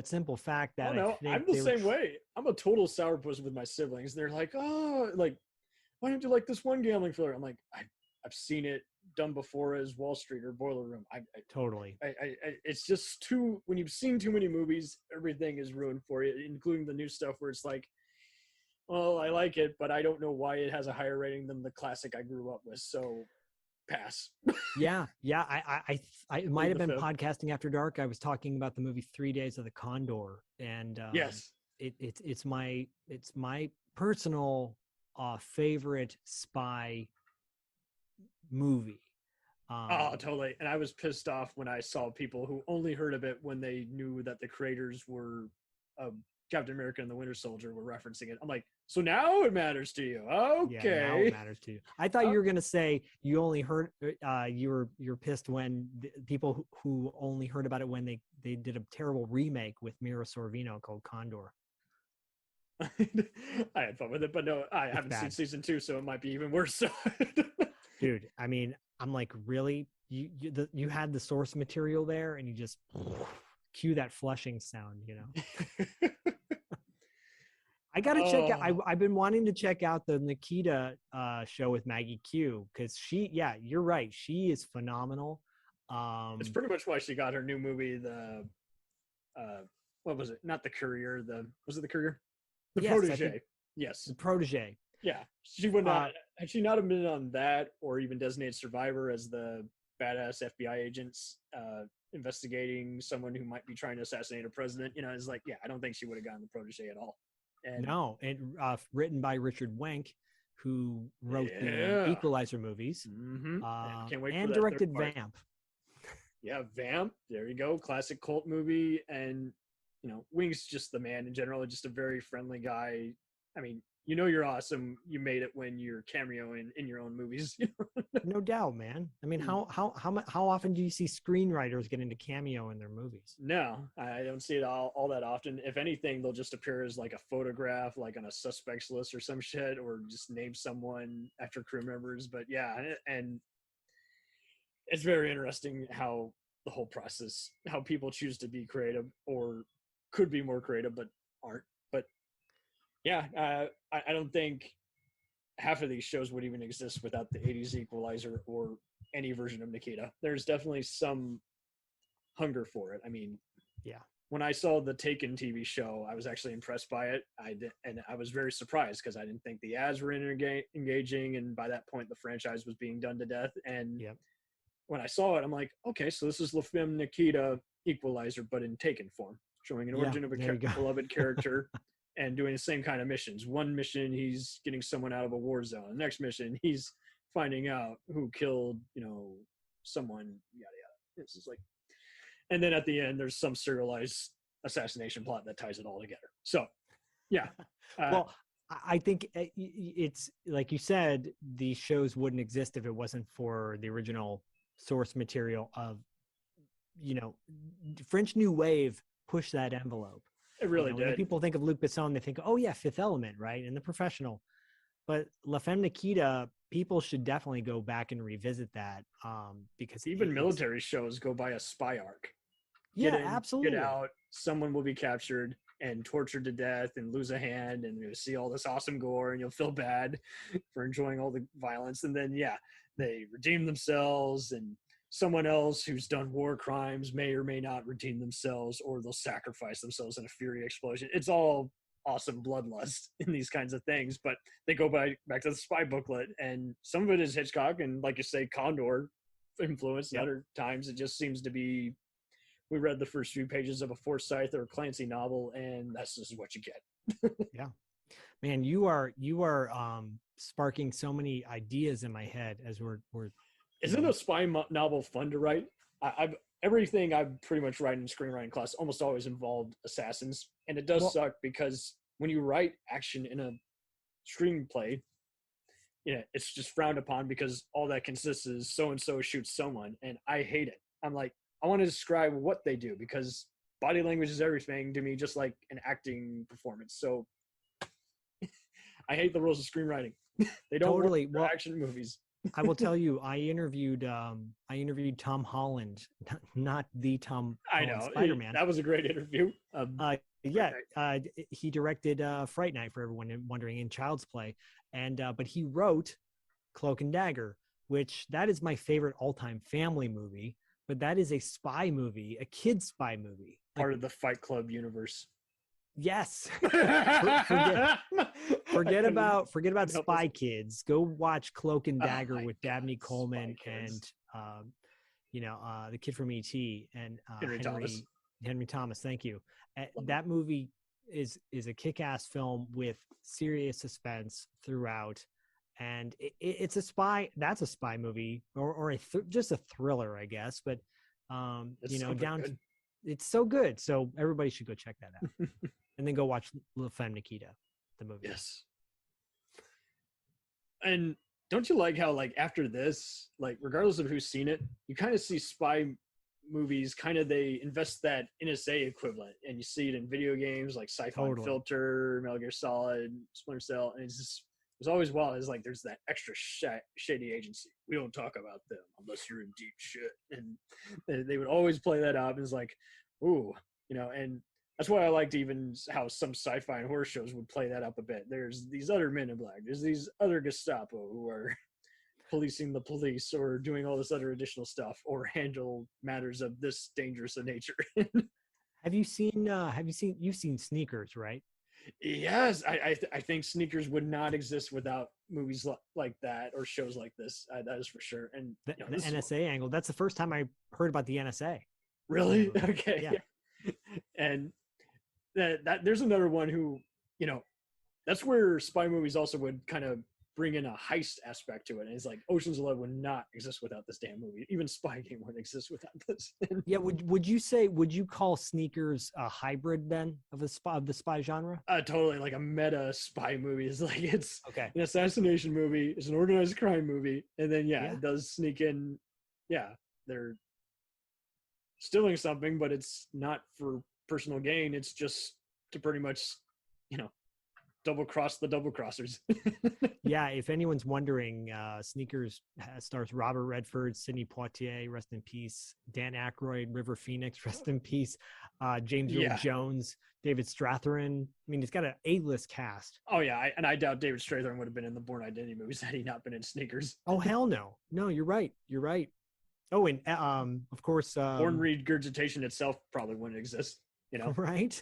simple fact that I'm the same way. I'm a total sourpuss with my siblings. They're like, oh, like, why don't you like this one gambling thriller? I'm like, I've seen it done before as Wall Street or Boiler Room. Totally. It's just when you've seen too many movies, everything is ruined for you, including the new stuff where it's like, well, I like it, but I don't know why it has a higher rating than the classic I grew up with. So pass. Yeah. I might have been podcasting after dark. I was talking about the movie 3 Days of the Condor, and yes, it's my personal favorite spy movie. Oh, totally. And I was pissed off when I saw people who only heard of it when they knew that the creators were Captain America and the Winter Soldier were referencing it. I'm like, so now it matters to you. Okay. Yeah, now it matters to you. I thought you were going to say you only heard, you're pissed when people who only heard about it when they did a terrible remake with Mira Sorvino called Condor. I had fun with it, but no, I haven't seen season 2, so it might be even worse. Dude, I mean, I'm like, really? You had the source material there and you just cue that flushing sound, you know? I got to check out. I've been wanting to check out the Nikita show with Maggie Q because you're right. She is phenomenal. It's pretty much why she got her new movie. The what was it? Not The Courier. Was it The Courier? The Protege. Yes, The Protege. Yeah, she would not. Had she not have been on that, or even Designated Survivor as the badass FBI agents investigating someone who might be trying to assassinate a president, you know, it's like, I don't think she would have gotten The Protege at all. And written by Richard Wenk, who wrote the Equalizer movies. Mm-hmm. Can't wait and for that directed Vamp. Yeah, Vamp. There you go. Classic cult movie. And, you know, Wing's just the man in general. Just a very friendly guy. I mean, you know you're awesome. You made it when you're cameoing in your own movies. No doubt, man. I mean, how often do you see screenwriters get into cameo in their movies? No, I don't see it all that often. If anything, they'll just appear as like a photograph, like on a suspects list or some shit, or just name someone after crew members. But yeah, and it's very interesting how the whole process, how people choose to be creative or could be more creative, but aren't. But yeah, I don't think half of these shows would even exist without the 80s Equalizer or any version of Nikita. There's definitely some hunger for it. I mean, yeah, when I saw the Taken TV show, I was actually impressed by it. And I was very surprised because I didn't think the ads were engaging, and by that point, the franchise was being done to death. And when I saw it, I'm like, okay, so this is La Femme Nikita Equalizer, but in Taken form, showing an origin of a beloved character and doing the same kind of missions. One mission, he's getting someone out of a war zone. The next mission, he's finding out who killed, someone, yada yada. It's just like, and then at the end, there's some serialized assassination plot that ties it all together. So, yeah. Well, I think it's like you said, these shows wouldn't exist if it wasn't for the original source material of, French New Wave pushed that envelope. It really did. When people think of Luc Besson, they think, oh yeah, Fifth Element, right? And The Professional. But La Femme Nikita, people should definitely go back and revisit that because even military shows go by a spy arc. Absolutely. Get out, someone will be captured and tortured to death and lose a hand, and you'll see all this awesome gore and you'll feel bad for enjoying all the violence. And then, they redeem themselves, and someone else who's done war crimes may or may not redeem themselves, or they'll sacrifice themselves in a fury explosion. It's all awesome bloodlust in these kinds of things, but they go back to the spy booklet, and some of it is Hitchcock and, like you say, Condor influence. And other times it just seems to be, we read the first few pages of a Forsyth or Clancy novel, and that's just what you get. Yeah, man, you are sparking so many ideas in my head as we're. Isn't a spy novel fun to write? Everything I've pretty much written in screenwriting class almost always involved assassins, and it does suck because when you write action in a screenplay, it's just frowned upon because all that consists is so and so shoots someone, and I hate it. I'm like, I want to describe what they do because body language is everything to me, just like an acting performance. So I hate the rules of screenwriting. They don't work for action movies. I will tell you, I interviewed Tom Holland, not the Tom Holland, I know, Spider-Man. That was a great interview. He directed Fright Night, for everyone wondering, in Child's Play, and but he wrote Cloak and Dagger, which that is my favorite all-time family movie. But that is a spy movie, a kid's spy movie, part of the Fight Club universe. Yes. forget about Spy Kids. Go watch Cloak and Dagger with Dabney Coleman and the kid from E.T. and Henry Thomas. Thank you. That movie is a kick-ass film with serious suspense throughout, and it's a spy. That's a spy movie or just a thriller, I guess. But it's so good. So everybody should go check that out. And then go watch La Femme Nikita, the movie. Yes. And don't you like how, like, after this, like, regardless of who's seen it, you kind of see spy movies, they invest that NSA equivalent, and you see it in video games like Sci-Fi Filter, Metal Gear Solid, Splinter Cell, and it's always wild. It's like there's that extra shady agency. We don't talk about them unless you're in deep shit. And they would always play that up. And it's like, ooh, and that's why I liked even how some sci-fi and horror shows would play that up a bit. There's these other men in black. There's these other Gestapo who are policing the police or doing all this other additional stuff or handle matters of this dangerous a nature. You've seen Sneakers, right? Yes. I think Sneakers would not exist without movies like that or shows like this. That is for sure. And the NSA angle, that's the first time I heard about the NSA. Really? Okay. Yeah. And that there's another one who, that's where spy movies also would kind of bring in a heist aspect to it. And it's like Ocean's 11 would not exist without this damn movie. Even Spy Game wouldn't exist without this. Yeah. Would you call Sneakers a hybrid then of the spy genre? Totally, like a meta spy movie. It's like it's an assassination movie, it's an organized crime movie, and then it does sneak in. Yeah, they're stealing something, but it's not for personal gain. It's just to pretty much, double cross the double crossers. Yeah, if anyone's wondering, Sneakers stars Robert Redford, Sidney Poitier, rest in peace, Dan Aykroyd, River Phoenix, rest in peace, James Earl Jones, David Strathairn. I mean, it's got an A-list cast. Oh yeah, and I doubt David Strathairn would have been in the Bourne Identity movies had he not been in Sneakers. Oh hell no, you're right. Oh, and of course, Bourne regurgitation itself probably wouldn't exist. Right.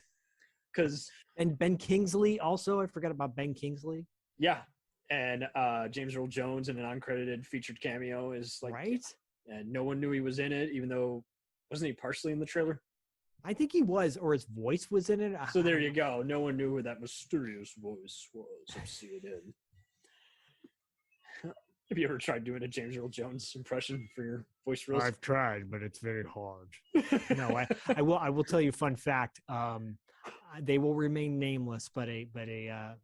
Because and Ben Kingsley also. I forgot about Ben Kingsley. Yeah, and James Earl Jones in an uncredited featured cameo is like right. And no one knew he was in it, even though wasn't he partially in the trailer? I think he was, or his voice was in it. So there you go. No one knew who that mysterious voice was of CNN. Have you ever tried doing a James Earl Jones impression for your voice reels? I've tried, but it's very hard. No, I will tell you a fun fact. They will remain nameless, but a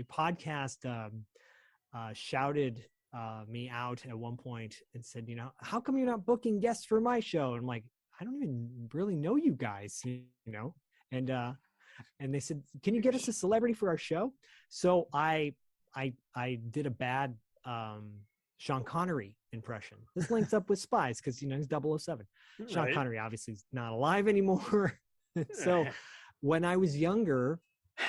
podcast shouted me out at one point and said, how come you're not booking guests for my show? And I'm like, I don't even really know you guys, and they said, can you get us a celebrity for our show? So I did a bad Sean Connery impression. This links up with Spies because he's 007. Right. Sean Connery obviously is not alive anymore. So when I was younger,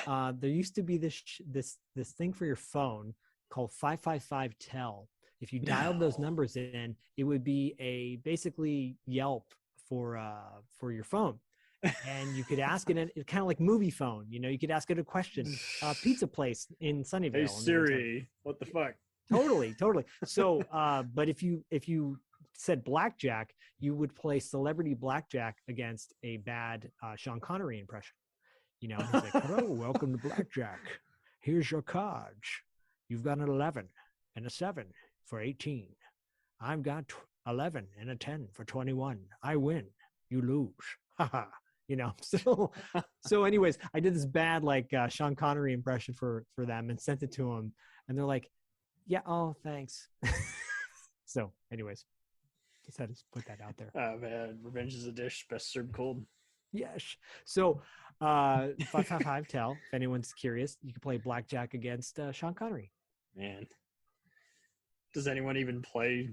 there used to be this thing for your phone called 555 Tell. If you dialed those numbers in, it would be basically Yelp for your phone. And you could ask it, it's kind of like movie phone. You could ask it a question. Pizza place in Sunnyvale. Hey Siri, what the fuck? Totally. So, but if you said blackjack, you would play celebrity blackjack against a bad Sean Connery impression. He's like, hello, welcome to blackjack. Here's your cards. You've got an 11 and a 7 for 18. I've got 11 and a 10 for 21. I win. You lose. Haha. So anyways, I did this bad Sean Connery impression for them and sent it to them, and they're like, yeah, oh, thanks. So anyways, just had to put that out there. Oh man, revenge is a dish best served cold. Yes. So 555 Tell, if anyone's curious, you can play blackjack against Sean Connery. Man, does anyone even play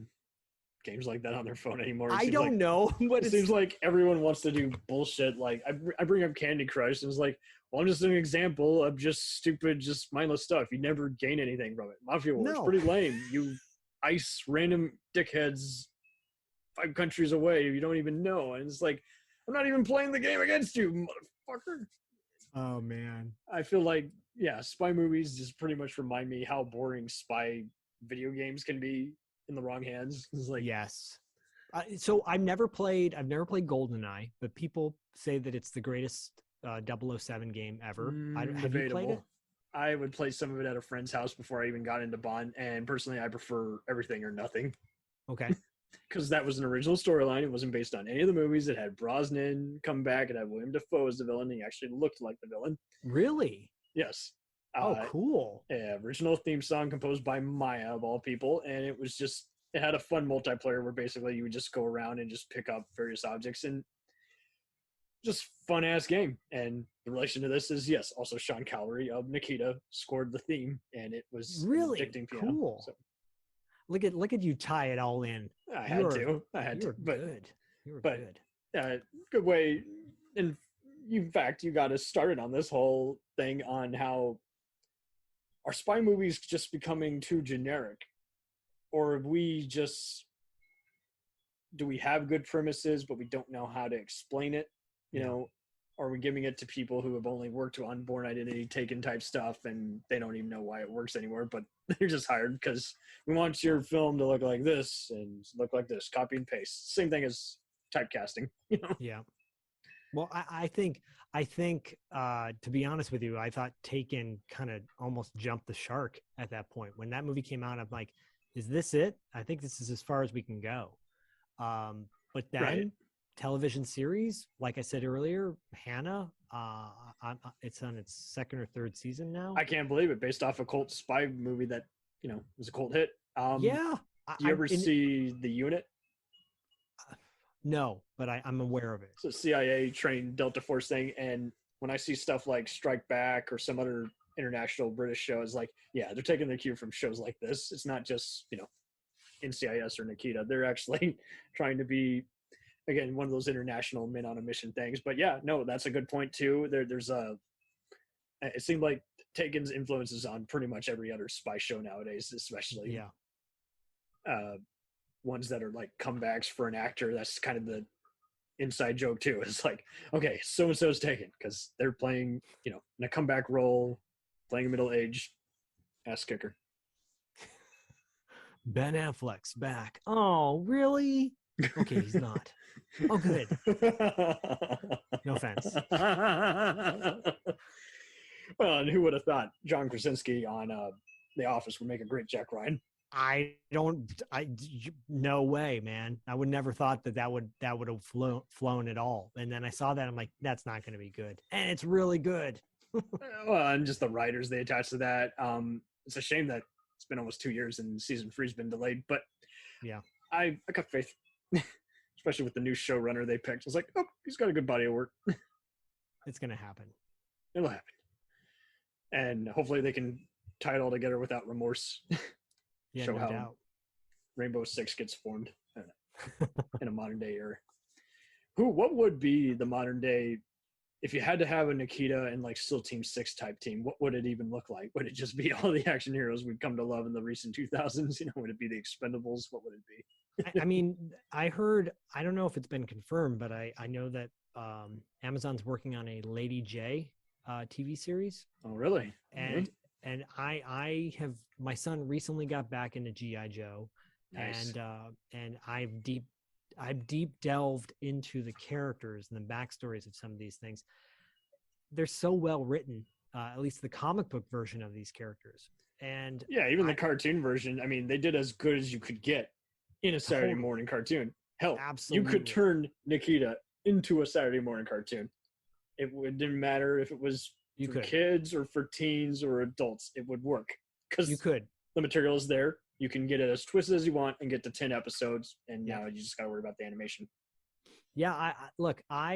games like that on their phone anymore? I don't know, but it seems like everyone wants to do bullshit. Like I bring up Candy Crush, and it's like, well, I'm just an example of just stupid, just mindless stuff. You never gain anything from it. Mafia War is pretty lame. You ice random dickheads 5 countries away you don't even know, and it's like, I'm not even playing the game against you, motherfucker. Oh man, I feel like spy movies just pretty much remind me how boring spy video games can be in the wrong hands. It's like, yes. So I've never played GoldenEye, but people say that it's the greatest 007 game ever. Have you played it? I would play some of it at a friend's house before I even got into Bond, and personally, I prefer Everything or Nothing. Okay. Because that was an original storyline. It wasn't based on any of the movies. It had Brosnan come back. It had William Dafoe as the villain. He actually looked like the villain. Really? Yes. Oh, cool. Yeah, original theme song composed by Maya, of all people. And it had a fun multiplayer where basically you would just go around and just pick up various objects, and just fun-ass game. And the relation to this is, yes, also Sean Connery of Nikita scored the theme, and it was really addicting piano. Cool. So, look at you tie it all in. I had to. But good. You were good. Good way. In fact, you got us started on this whole thing on how are spy movies just becoming too generic, or do we have good premises but we don't know how to explain it? Are we giving it to people who have only worked on Born Identity, Taken type stuff, and they don't even know why it works anymore, but they're just hired because we want your film to look like this and look like this, copy and paste. Same thing as typecasting. Yeah. Well, I think to be honest with you, I thought Taken kind of almost jumped the shark at that point. When that movie came out, I'm like, is this it? I think this is as far as we can go. But then television series, like I said earlier, Hannah, it's on its 2nd or 3rd season now. I can't believe it, based off a cult spy movie that was a cult hit. Yeah. Do you ever see The Unit? No, but I'm aware of it. It's a CIA trained Delta Force thing, and when I see stuff like Strike Back or some other international British shows, like, yeah, they're taking their cue from shows like this. It's not just NCIS or Nikita. They're actually trying to be, again, one of those international men on a mission things. But yeah, no, that's a good point too. It seemed like Taken's influences on pretty much every other spy show nowadays, especially ones that are like comebacks for an actor. That's kind of inside joke too. It's like, okay, so and so's taken because they're playing, in a comeback role, playing a middle-aged ass kicker. Ben Affleck's back. Oh, really? Okay, he's not. Oh, good. No offense. Well, and who would have thought John Krasinski on The Office would make a great Jack Ryan? No way, man. I would never thought that would have flown at all. And then I saw that, I'm like, that's not going to be good. And it's really good. Well, and just the writers they attached to that. It's a shame that it's been almost 2 years and season 3's been delayed, but yeah, I got faith, especially with the new showrunner they picked. I was like, oh, he's got a good body of work. It's going to happen. It'll happen. And hopefully they can tie it all together without remorse. Yeah, Show no how doubt. Rainbow Six gets formed in a modern day era. What would be the modern day, if you had to have a Nikita and like still Team 6 type team, what would it even look like? Would it just be all the action heroes we've come to love in the recent 2000s? Would it be the Expendables? What would it be? I mean, I heard, I don't know if it's been confirmed, but I know that Amazon's working on a Lady J TV series. Oh, really? And I have, my son recently got back into G.I. Joe. Nice. And I've deep delved into the characters and the backstories of some of these things. They're so well written, at least the comic book version of these characters. And yeah, even the cartoon version, I mean, they did as good as you could get in a Saturday morning cartoon. Hell, absolutely. You could turn Nikita into a Saturday morning cartoon. It didn't matter if it was for kids or for teens or adults. It would work because you could. The material is there. You can get it as twisted as you want and get to 10 episodes, and now you just got to worry about the animation. Yeah, I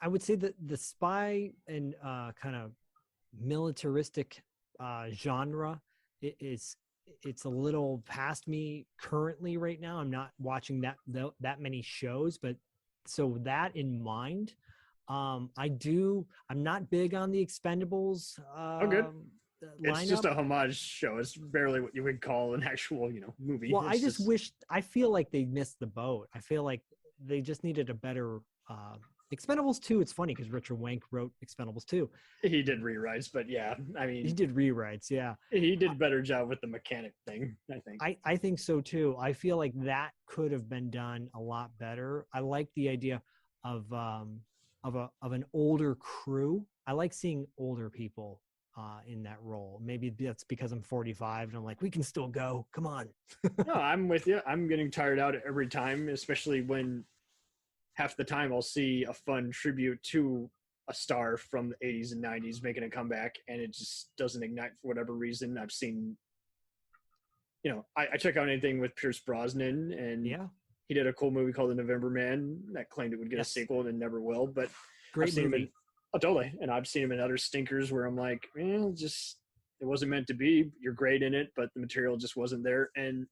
would say that the spy and kind of militaristic genre it's a little past me currently right now. I'm not watching that many shows, but so that in mind, I'm not big on the Expendables. Good. Lineup. It's just a homage show. It's barely what you would call an actual, movie. Well, I feel like they missed the boat. I feel like they just needed a better Expendables 2. It's funny because Richard Wank wrote Expendables 2. He did rewrites, but yeah, I mean, he did rewrites. Yeah, he did a better job with the mechanic thing. I think. I think so too. I feel like that could have been done a lot better. I like the idea of an older crew. I like seeing older people in that role. Maybe that's because I'm 45 and I'm like, we can still go. Come on. No, I'm with you. I'm getting tired out every time, especially when half the time I'll see a fun tribute to a star from the 80s and 90s making a comeback, and it just doesn't ignite for whatever reason. I've seen, I check out anything with Pierce Brosnan, and he did a cool movie called The November Man that claimed it would get a sequel and never will, but great I've seen movie. Totally. And I've seen him in other stinkers where I'm like, it wasn't meant to be. You're great in it, but the material just wasn't there. And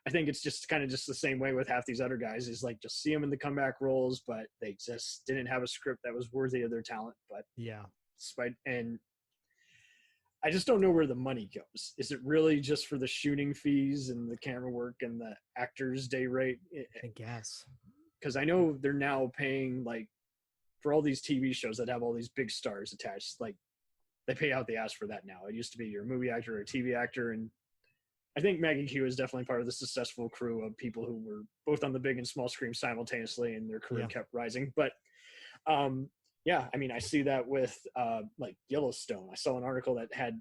I think it's just kind of just the same way with half these other guys is like, just see them in the comeback roles, but they just didn't have a script that was worthy of their talent. But and I just don't know where the money goes. Is it really just for the shooting fees and the camera work and the actors' day rate? I guess. Because I know they're now paying like, for all these TV shows that have all these big stars attached, like they pay out the ass for that now. It used to be you're a movie actor or a TV actor. And I think Maggie Q is definitely part of the successful crew of people who were both on the big and small screen simultaneously and their career kept rising. But I mean, I see that with like Yellowstone. I saw an article that had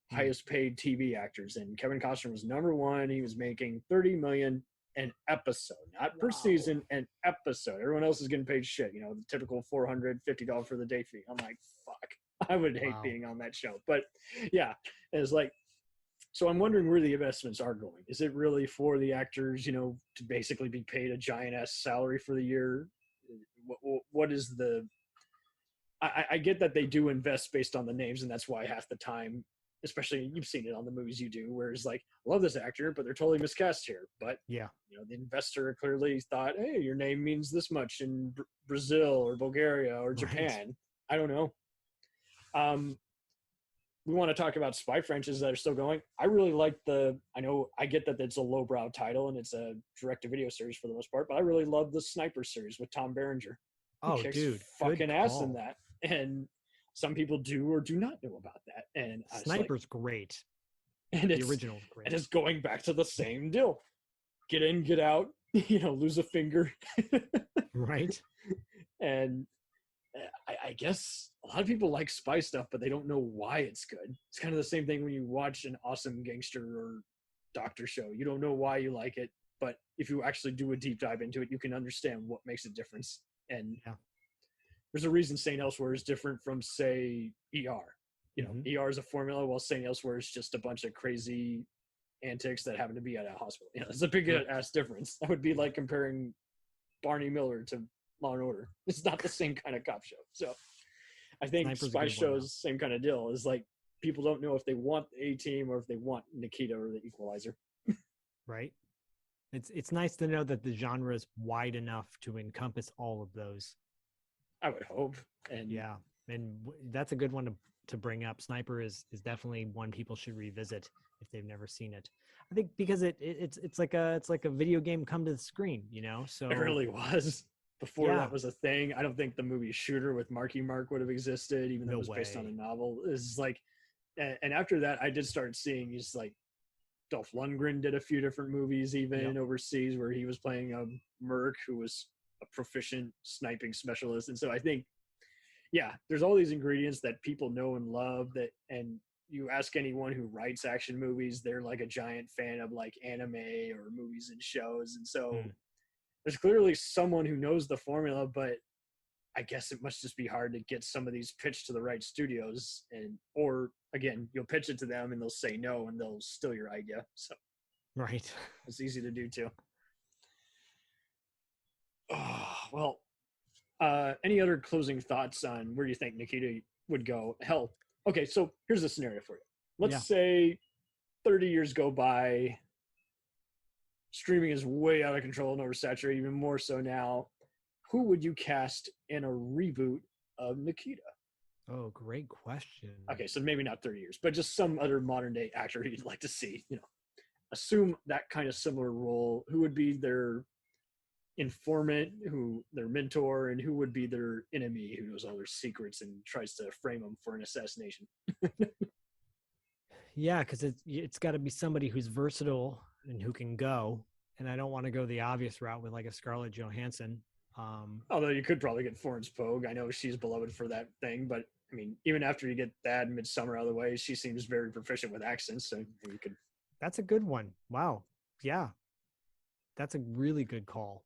highest paid TV actors, and Kevin Costner was number one. He was making $30 million an episode, not per season, an episode. Everyone else is getting paid shit, the typical $450 for the day fee. I'm like, fuck, I would hate being on that show. But yeah, it's like, so I'm wondering where the investments are going. Is it really for the actors, to basically be paid a giant ass salary for the year? What is the, I get that they do invest based on the names, and that's why half the time, especially you've seen it on the movies you do, where it's like, I love this actor, but they're totally miscast here. But the investor clearly thought, hey, your name means this much in Brazil or Bulgaria or Japan. I don't know. we want to talk about spy franchises that are still going. I really like I get that it's a lowbrow title and it's a direct-to-video series for the most part, but I really love the Sniper series with Tom Berenger. Oh, kicks dude, fucking ass in that. And some people do or do not know about that. And Sniper's great. And the original's great. And it's going back to the same deal. Get in, get out, lose a finger. Right. And I guess a lot of people like spy stuff, but they don't know why it's good. It's kind of the same thing when you watch an awesome gangster or doctor show. You don't know why you like it, but if you actually do a deep dive into it, you can understand what makes a difference. And there's a reason St. Elsewhere is different from, say, ER. ER is a formula, while St. Elsewhere is just a bunch of crazy antics that happen to be at a hospital. It's a big ass difference. That would be like comparing Barney Miller to Law and Order. It's not the same kind of cop show. So I think Sniper's spy shows, same kind of deal. Is like people don't know if they want the A-Team or if they want Nikita or the Equalizer. Right. It's nice to know that the genre is wide enough to encompass all of those. I would hope. And yeah, and that's a good one to bring up. Sniper is definitely one people should revisit if they've never seen it. I think because it's like a video game come to the screen, So it really was. Before that was a thing. I don't think the movie Shooter with Marky Mark would have existed, even though it was based on a novel. Is like, and after that, I did start seeing just like Dolph Lundgren did a few different movies, even overseas, where he was playing a merc who was a proficient sniping specialist. And so I think, there's all these ingredients that people know and love. And you ask anyone who writes action movies, they're like a giant fan of like anime or movies and shows. And so there's clearly someone who knows the formula, but I guess it must just be hard to get some of these pitched to the right studios. Or again, you'll pitch it to them and they'll say no and they'll steal your idea. So right. It's easy to do too. Oh, well, any other closing thoughts on where you think Nikita would go? Hell, okay, so here's a scenario for you. Let's say 30 years go by, streaming is way out of control and oversaturated, even more so now. Who would you cast in a reboot of Nikita? Oh, great question. Okay, so maybe not 30 years, but just some other modern day actor you'd like to see. Assume that kind of similar role. Who would be their informant, who their mentor, and who would be their enemy who knows all their secrets and tries to frame them for an assassination? Yeah, because it's got to be somebody who's versatile and who can go. And I don't want to go the obvious route with like a Scarlett Johansson. Although you could probably get Florence Pugh. I know she's beloved for that thing, but I mean, even after you get that Midsummer out of the way, she seems very proficient with accents. So you could. That's a good one. Wow. Yeah, that's a really good call.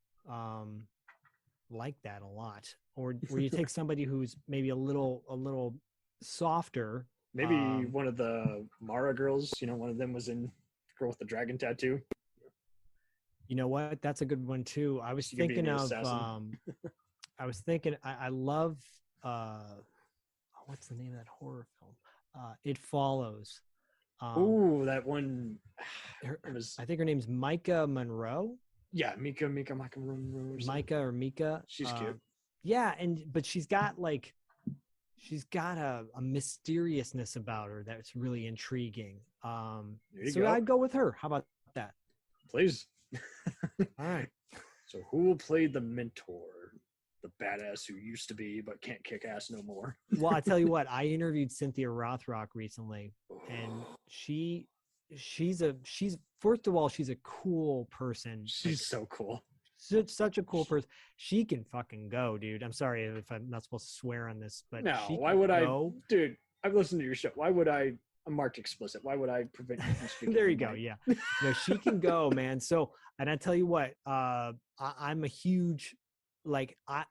Like that a lot. Or you take somebody who's maybe a little softer. Maybe one of the Mara girls. One of them was in Girl with the Dragon Tattoo. You know what? That's a good one too. I was thinking of I love what's the name of that horror film? It Follows. That one. I think her name's Micah Monroe. Yeah, Micah Monroe. Micah or Mika. She's cute. Yeah, but she's got a mysteriousness about her that's really intriguing. So I'd go with her. How about that? Please. All right. So who will play the mentor, the badass who used to be but can't kick ass no more? Well, I tell you what, I interviewed Cynthia Rothrock recently, and she's first of all, she's a cool person. She's so cool. Such a cool person. She can fucking go, dude. I'm sorry if I'm not supposed to swear on this, but no, why would I? Dude, I've listened to your show. Why would I? I'm marked explicit. Why would I prevent you from speaking? There you go. Yeah. No, she can go, man. So, and I tell you what, I'm a huge, I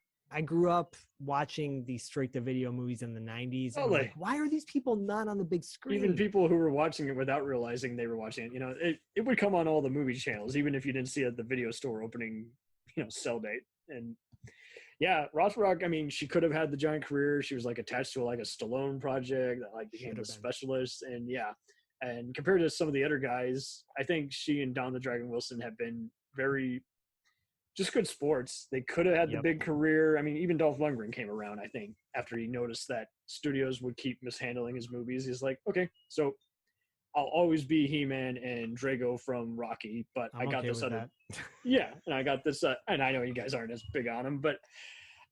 grew up watching these straight-to-video movies in the 90s. And why are these people not on the big screen? Even people who were watching it without realizing they were watching it, it would come on all the movie channels, even if you didn't see it at the video store opening, sell date. And yeah, Rothrock, I mean, she could have had the giant career. She was attached to a Stallone project that became a specialist. And yeah, and compared to some of the other guys, I think she and Don the Dragon Wilson have been very just good sports. They could have had the Yep. big career. I mean, even Dolph Lundgren came around, I think, after he noticed that studios would keep mishandling his movies. He's like, okay, so I'll always be He-Man and Drago from Rocky, but I I'm got okay this with other. that. Yeah, and I got this, and I know you guys aren't as big on him, but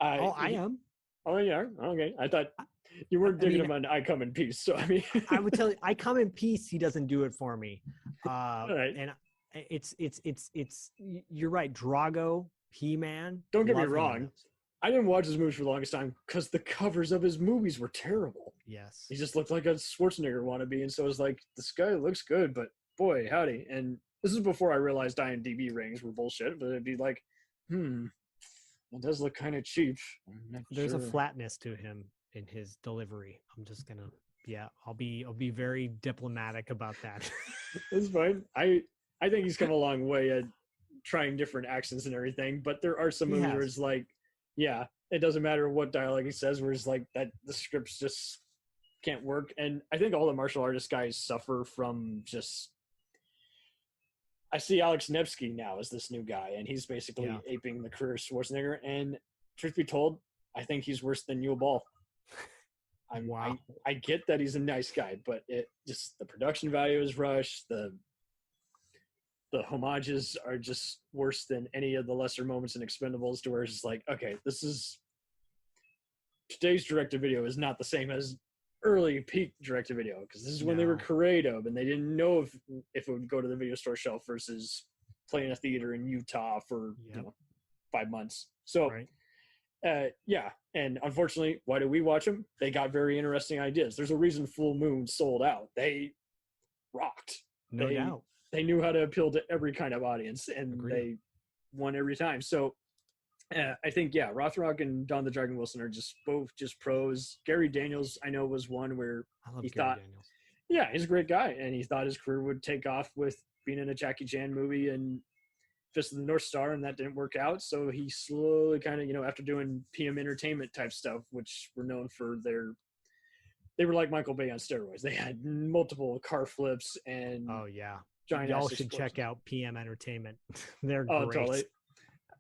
I am. Oh, yeah, okay. I thought you weren't I digging mean, him on I Come in Peace, so I mean, I would tell you, I come in peace. He doesn't do it for me. right. And it's. You're right. Drago, He-Man. Don't get me love him in wrong. those. I didn't watch his movies for the longest time because the covers of his movies were terrible. Yes. He just looked like a Schwarzenegger wannabe, and so I was like, this guy looks good, but boy, howdy. And this is before I realized IMDb ratings were bullshit, but it'd be like, it does look kind of cheap. I'm not There's a sure. flatness to him in his delivery. I'm just gonna, I'll be very diplomatic about that. It's fine. I think he's come a long way at trying different accents and everything, but there are some He movies has. where it's like, yeah, it doesn't matter what dialogue he says, where it's like that the scripts just can't work. And I think all the martial artist guys suffer from just. I see Alex Nevsky now as this new guy, and he's basically aping the career of Schwarzenegger. And truth be told, I think he's worse than Yul Ball. Wow. I get that he's a nice guy, but it just the production value is rushed. The homages are just worse than any of the lesser moments in Expendables, to where it's just like, okay, this is today's direct-to-video is not the same as early peak direct-to-video, because this is when they were creative and they didn't know if it would go to the video store shelf versus playing a theater in Utah for 5 months. So and unfortunately, why do we watch them? They got very interesting ideas. There's a reason Full Moon sold out. They rocked. No doubt. They knew how to appeal to every kind of audience, and they won every time. So I think, Rothrock and Don the Dragon Wilson are just both just pros. Gary Daniels, I know, was one where he thought, he's a great guy, and he thought his career would take off with being in a Jackie Chan movie and Fist of the North Star, and that didn't work out. So he slowly kind of, after doing PM Entertainment type stuff, which were known for they were like Michael Bay on steroids. They had multiple car flips and giant. Y'all should check out PM Entertainment. They're Oh, great. totally.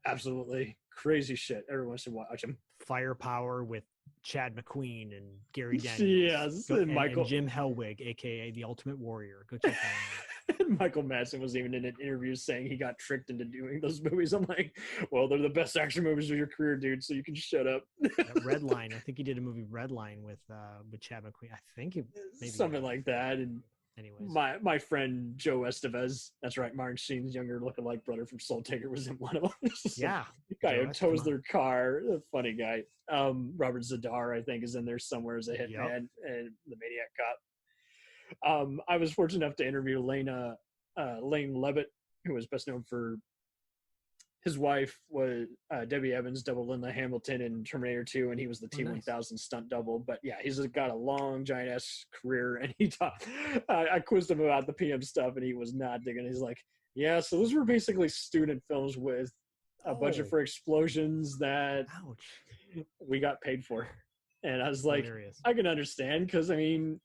Absolutely crazy shit. Everyone should watch them. Firepower with Chad McQueen and Gary Daniels. Yes, Go, and Michael- and Jim Hellwig, aka the Ultimate Warrior. Go check that out. Michael Madsen was even in an interview saying he got tricked into doing those movies. I'm like, well, they're the best action movies of your career, dude. So you can shut up. Redline. I think he did a movie Redline with Chad McQueen. I think it maybe Something like that. And anyways, my friend Joe Estevez, that's right, Martin Sheen's younger lookalike brother from Soul Taker, was in one of them. Yeah, the guy Joe who tows Estevez. their car, a funny guy. Robert Zadar, I think, is in there somewhere as a hitman and the Maniac Cop. I was fortunate enough to interview Lane Levitt, who was best known for his wife was Debbie Evans, double Linda Hamilton in Terminator 2, and he was the T-1000 stunt double. But yeah, he's got a long, giant-ass career, and he talked. I quizzed him about the PM stuff, and he was not digging. He's like, yeah, so those were basically student films with a budget for explosions that we got paid for. And I was like, Hilarious. I can understand, because, I mean,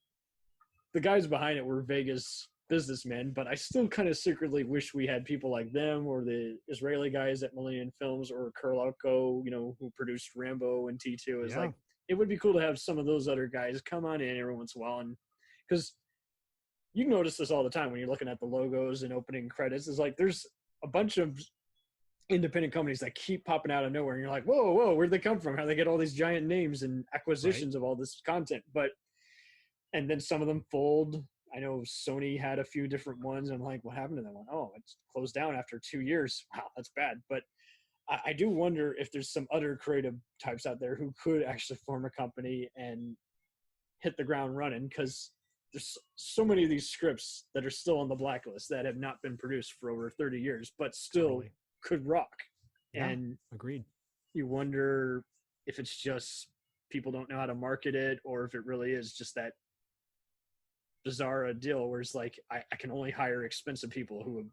the guys behind it were Vegas businessmen, but I still kind of secretly wish we had people like them, or the Israeli guys at Millennium Films, or Kurloko, who produced Rambo and T2. It's like, it would be cool to have some of those other guys come on in every once in a while. And because you notice this all the time when you're looking at the logos and opening credits, it's like there's a bunch of independent companies that keep popping out of nowhere, and you're like, whoa, where'd they come from? How do they get all these giant names and acquisitions of all this content? And then some of them fold. I know Sony had a few different ones. I'm like, what happened to that one? Oh, it's closed down after 2 years. Wow, that's bad. But I do wonder if there's some other creative types out there who could actually form a company and hit the ground running, because there's so many of these scripts that are still on the blacklist that have not been produced for over 30 years, but still could rock. Yeah, and agreed. You wonder if it's just people don't know how to market it, or if it really is just that bizarre deal where it's like, I can only hire expensive people who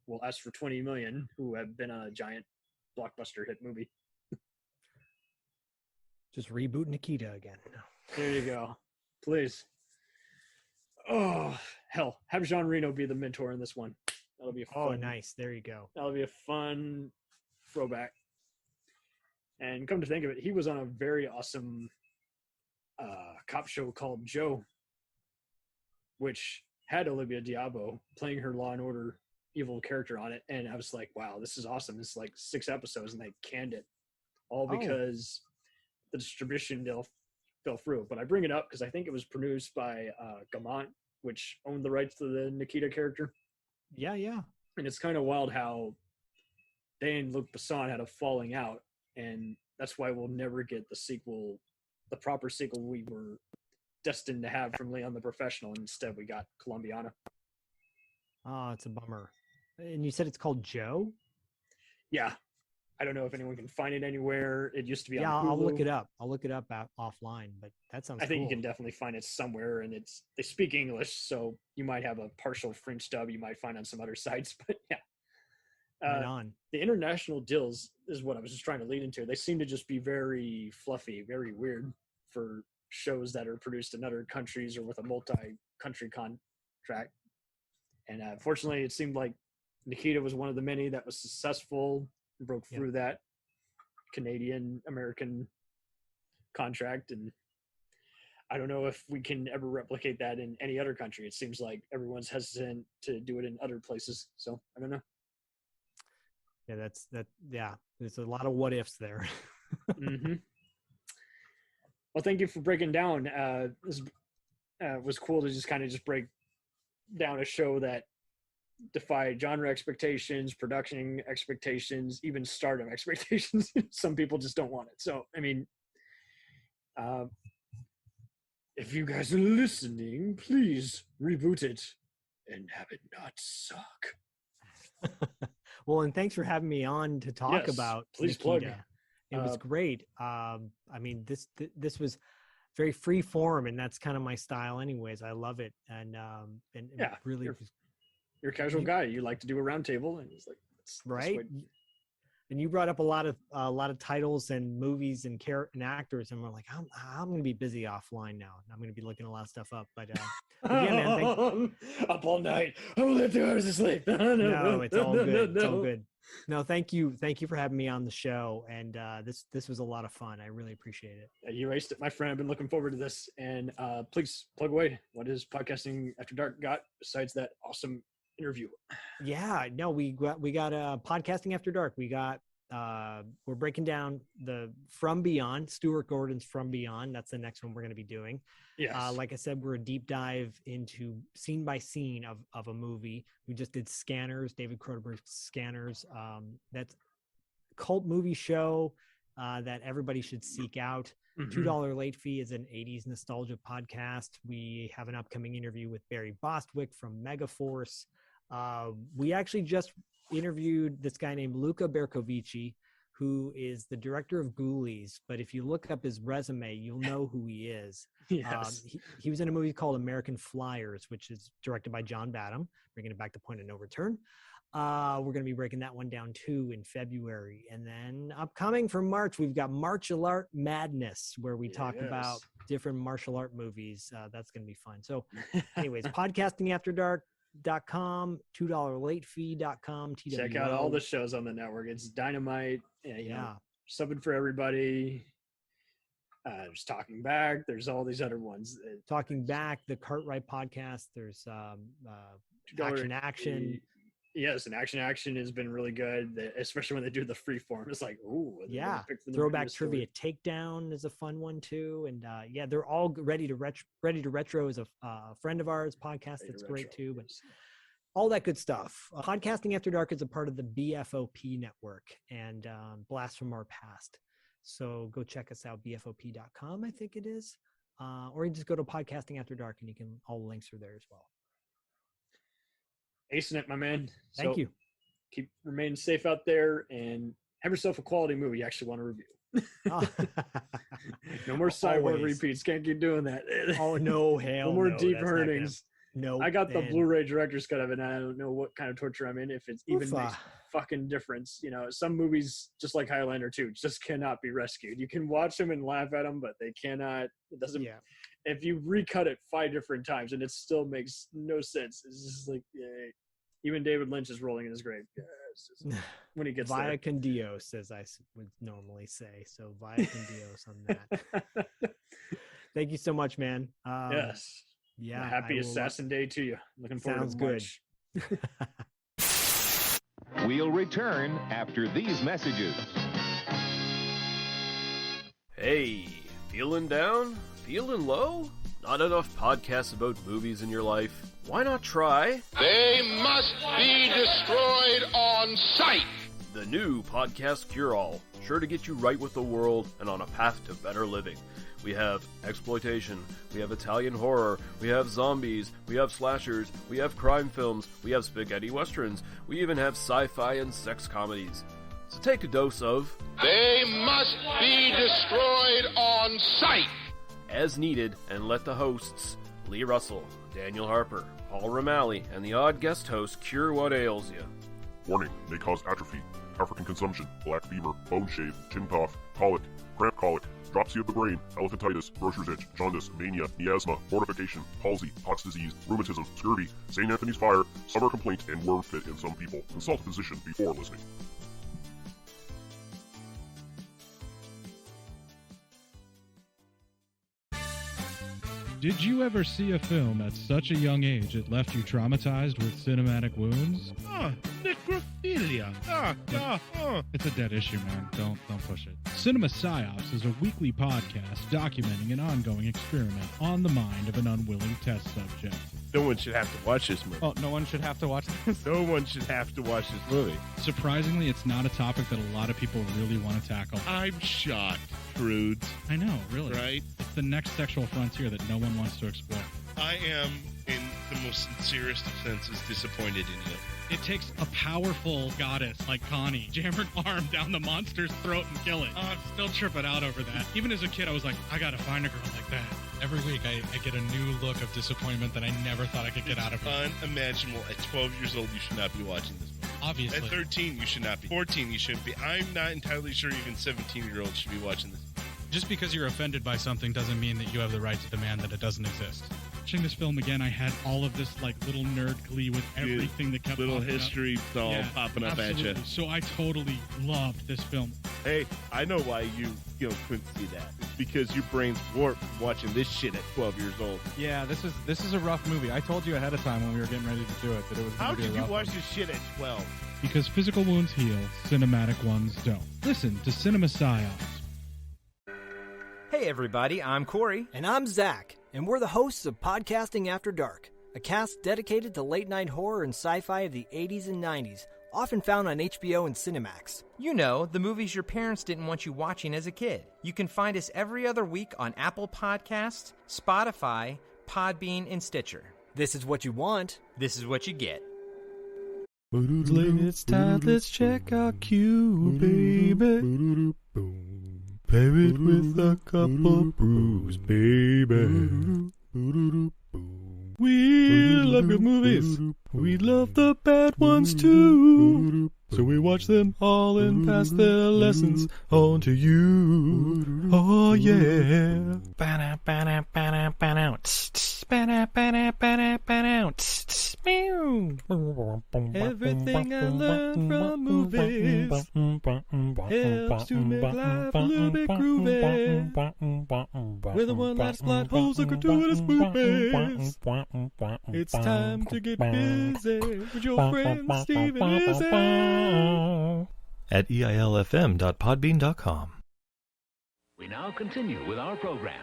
will ask for 20 million, who have been a giant blockbuster hit movie. Just reboot Nikita again. There you go. Please. Oh, hell. Have Jean Reno be the mentor in this one. That'll be a fun. Oh, nice. There you go. That'll be a fun throwback. And come to think of it, he was on a very awesome cop show called Joe, which had Olivia Diabo playing her Law and Order evil character on it. And I was like, wow, this is awesome. It's like 6 episodes and they canned it all because the distribution deal fell through. But I bring it up because I think it was produced by Gamont, which owned the rights to the Nikita character. Yeah. And it's kind of wild how they and Luc Besson had a falling out, and that's why we'll never get the sequel, the proper sequel we were destined to have from Leon the Professional. Instead, we got Colombiana. Oh, it's a bummer. And you said it's called Joe? Yeah. I don't know if anyone can find it anywhere. It used to be on Hulu. I'll look it up. I'll look it up offline, but that sounds I think cool. you can definitely find it somewhere, and they speak English, so you might have a partial French dub you might find on some other sites, but yeah. Right on. The international deals is what I was just trying to lead into. They seem to just be very fluffy, very weird for shows that are produced in other countries or with a multi-country contract. And fortunately, it seemed like Nikita was one of the many that was successful, broke through that Canadian-American contract. And I don't know if we can ever replicate that in any other country. It seems like everyone's hesitant to do it in other places. So I don't know. Yeah, there's a lot of what ifs there. Mm-hmm. Well, thank you for breaking down. This was cool to just break down a show that defied genre expectations, production expectations, even stardom expectations. Some people just don't want it. So, I mean, if you guys are listening, please reboot it and have it not suck. Well, and thanks for having me on to talk about please Nikita. plug. It was great. I mean, this was very free form, and that's kind of my style anyways. I love it. And Yeah, really, you're a casual guy. You like to do a round table, and it's like, right. And you brought up a lot of titles and movies and actors, and we're like, I'm going to be busy offline now. I'm going to be looking a lot of stuff up. But again, man, up all night. I will let 2 hours of sleep. No, it's all good. It's all good. No, thank you for having me on the show. And this was a lot of fun. I really appreciate it. You raced it, my friend. I've been looking forward to this. And please plug away. What is Podcasting After Dark got besides that awesome interview? Yeah, no, we got Podcasting After Dark. We got we're breaking down the From Beyond, Stuart Gordon's From Beyond. That's the next one we're going to be doing. Yes. Like I said, we're a deep dive into scene by scene of a movie. We just did Scanners, David Cronenberg's Scanners. That's a cult movie show that everybody should seek out. $2 late fee is an 80s nostalgia podcast. We have an upcoming interview with Barry Bostwick from Megaforce. We actually just interviewed this guy named Luca Bercovici, who is the director of Ghoulies. But if you look up his resume, you'll know who he is. Yes. He was in a movie called American Flyers, which is directed by John Badham, bringing it back to Point of No Return. We're going to be breaking that one down too in February. And then upcoming for March, we've got Martial Art Madness, where we talk about different martial art movies. That's going to be fun. So anyways, podcastingafterdark.com, $2latefee.com. Check out all the shows on the network. It's dynamite. Yeah. Something for everybody. There's Talking Back. There's all these other ones. Talking Back, the Cartwright podcast. There's Action. Yes, and Action has been really good, especially when they do the free form. It's like, ooh. Yeah. Throwback Trivia Takedown is a fun one too. And they're all Ready to Retro is a friend of ours podcast. That's great too. But all that good stuff. Podcasting After Dark is a part of the BFOP network and Blast from Our Past. So go check us out, bfop.com, I think it is. Or you just go to Podcasting After Dark and all the links are there as well. Acing it, my man. Thank you. Keep remaining safe out there and have yourself a quality movie you actually want to review. No more cyborg repeats. Can't keep doing that. Oh, no, hell no more no, deep hurnings. No, I got the Blu-ray director's cut of it, and I don't know what kind of torture I'm in, if it's even makes fucking difference. You know, some movies, just like Highlander 2, just cannot be rescued. You can watch them and laugh at them, but they cannot. It doesn't. Yeah. If you recut it 5 different times and it still makes no sense, it's just like, even David Lynch is rolling in his grave. says when he gets Via there. con Dios, as I would normally say. So via con Dios on that. Thank you so much, man. Yes. Yeah. Happy Assassin Day to you. Looking forward Sounds to good. March. We'll return after these messages. Hey, feeling down? Feeling low? Not enough podcasts about movies in your life? Why not try They must be destroyed on sight. the new Podcast Cure-All? Sure to get you right with the world and on a path to better living. We have exploitation, we have Italian horror, we have zombies, we have slashers, we have crime films, we have spaghetti westerns, we even have sci-fi and sex comedies. So take a dose of They must be destroyed on sight. as needed, and let the hosts, Lee Russell, Daniel Harper, Paul Romali, and the odd guest host cure what ails you. Warning, may cause atrophy, African consumption, black fever, bone shave, chin cough, colic, cramp colic, dropsy of the brain, elephantitis, grocer's itch, jaundice, mania, miasma, mortification, palsy, Pox disease, rheumatism, scurvy, St. Anthony's fire, summer complaint, and worm fit in some people. Consult a physician before listening. Did you ever see a film at such a young age it left you traumatized with cinematic wounds? Necrophilia. It's a dead issue, man. Don't push it. Cinema Psyops is a weekly podcast documenting an ongoing experiment on the mind of an unwilling test subject. No one should have to watch this movie. Oh, no one should have to watch this? No one should have to watch this movie. Surprisingly, it's not a topic that a lot of people really want to tackle. I'm shocked, prudes. I know, really. Right? It's the next sexual frontier that no one wants to explore. I am, in the most sincerest of senses, disappointed in you. It takes a powerful goddess like Connie, jam her arm down the monster's throat and kill it. Oh, I'm still tripping out over that. Even as a kid, I was like, I gotta find a girl like that. Every week, I get a new look of disappointment that I never thought I could get out of her. Unimaginable. At 12 years old, you should not be watching this movie. Obviously. At 13, you should not be. 14, you shouldn't be. I'm not entirely sure even 17-year-olds should be watching this. Just because you're offended by something doesn't mean that you have the right to demand that it doesn't exist. Watching this film again, I had all of this like little nerd glee with everything that kept little popping history up. all popping up absolutely. at you. So I totally loved this film. Hey, I know why you couldn't see that. It's because your brain's warped from watching this shit at 12 years old. Yeah, this is a rough movie. I told you ahead of time when we were getting ready to do it that it was. How be a could you rough watch one. this shit at 12? Because physical wounds heal, cinematic ones don't. Listen to Cinema Psyops. Hey everybody, I'm Corey. And I'm Zach, and we're the hosts of Podcasting After Dark, a cast dedicated to late-night horror and sci-fi of the 80s and 90s, often found on HBO and Cinemax. You know, the movies your parents didn't want you watching as a kid. You can find us every other week on Apple Podcasts, Spotify, Podbean, and Stitcher. This is what you want. This is what you get. It's time, let's check our queue, baby. Pair it with a couple brews, baby. We love good movies. We love the bad ones too. So we watch them all and pass their lessons on to you. Oh yeah. Everything I learned from movies helps to make life a little bit groovy. With the one last plot holes and gratuitous movies. It's time to get busy with your friend Steve and Izzy at eilfm.podbean.com. We now continue with our program.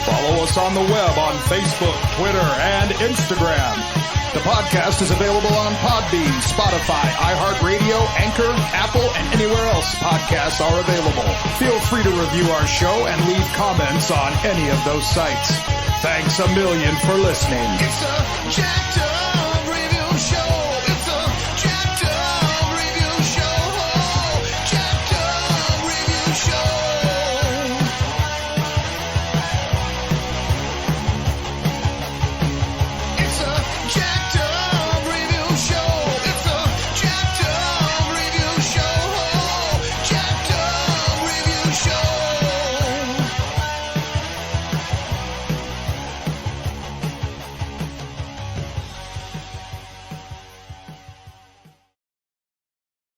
Follow us on the web on Facebook, Twitter, and Instagram. The podcast is available on Podbean, Spotify, iHeartRadio, Anchor, Apple, and anywhere else podcasts are available. Feel free to review our show and leave comments on any of those sites. Thanks a million for listening. It's a jacked up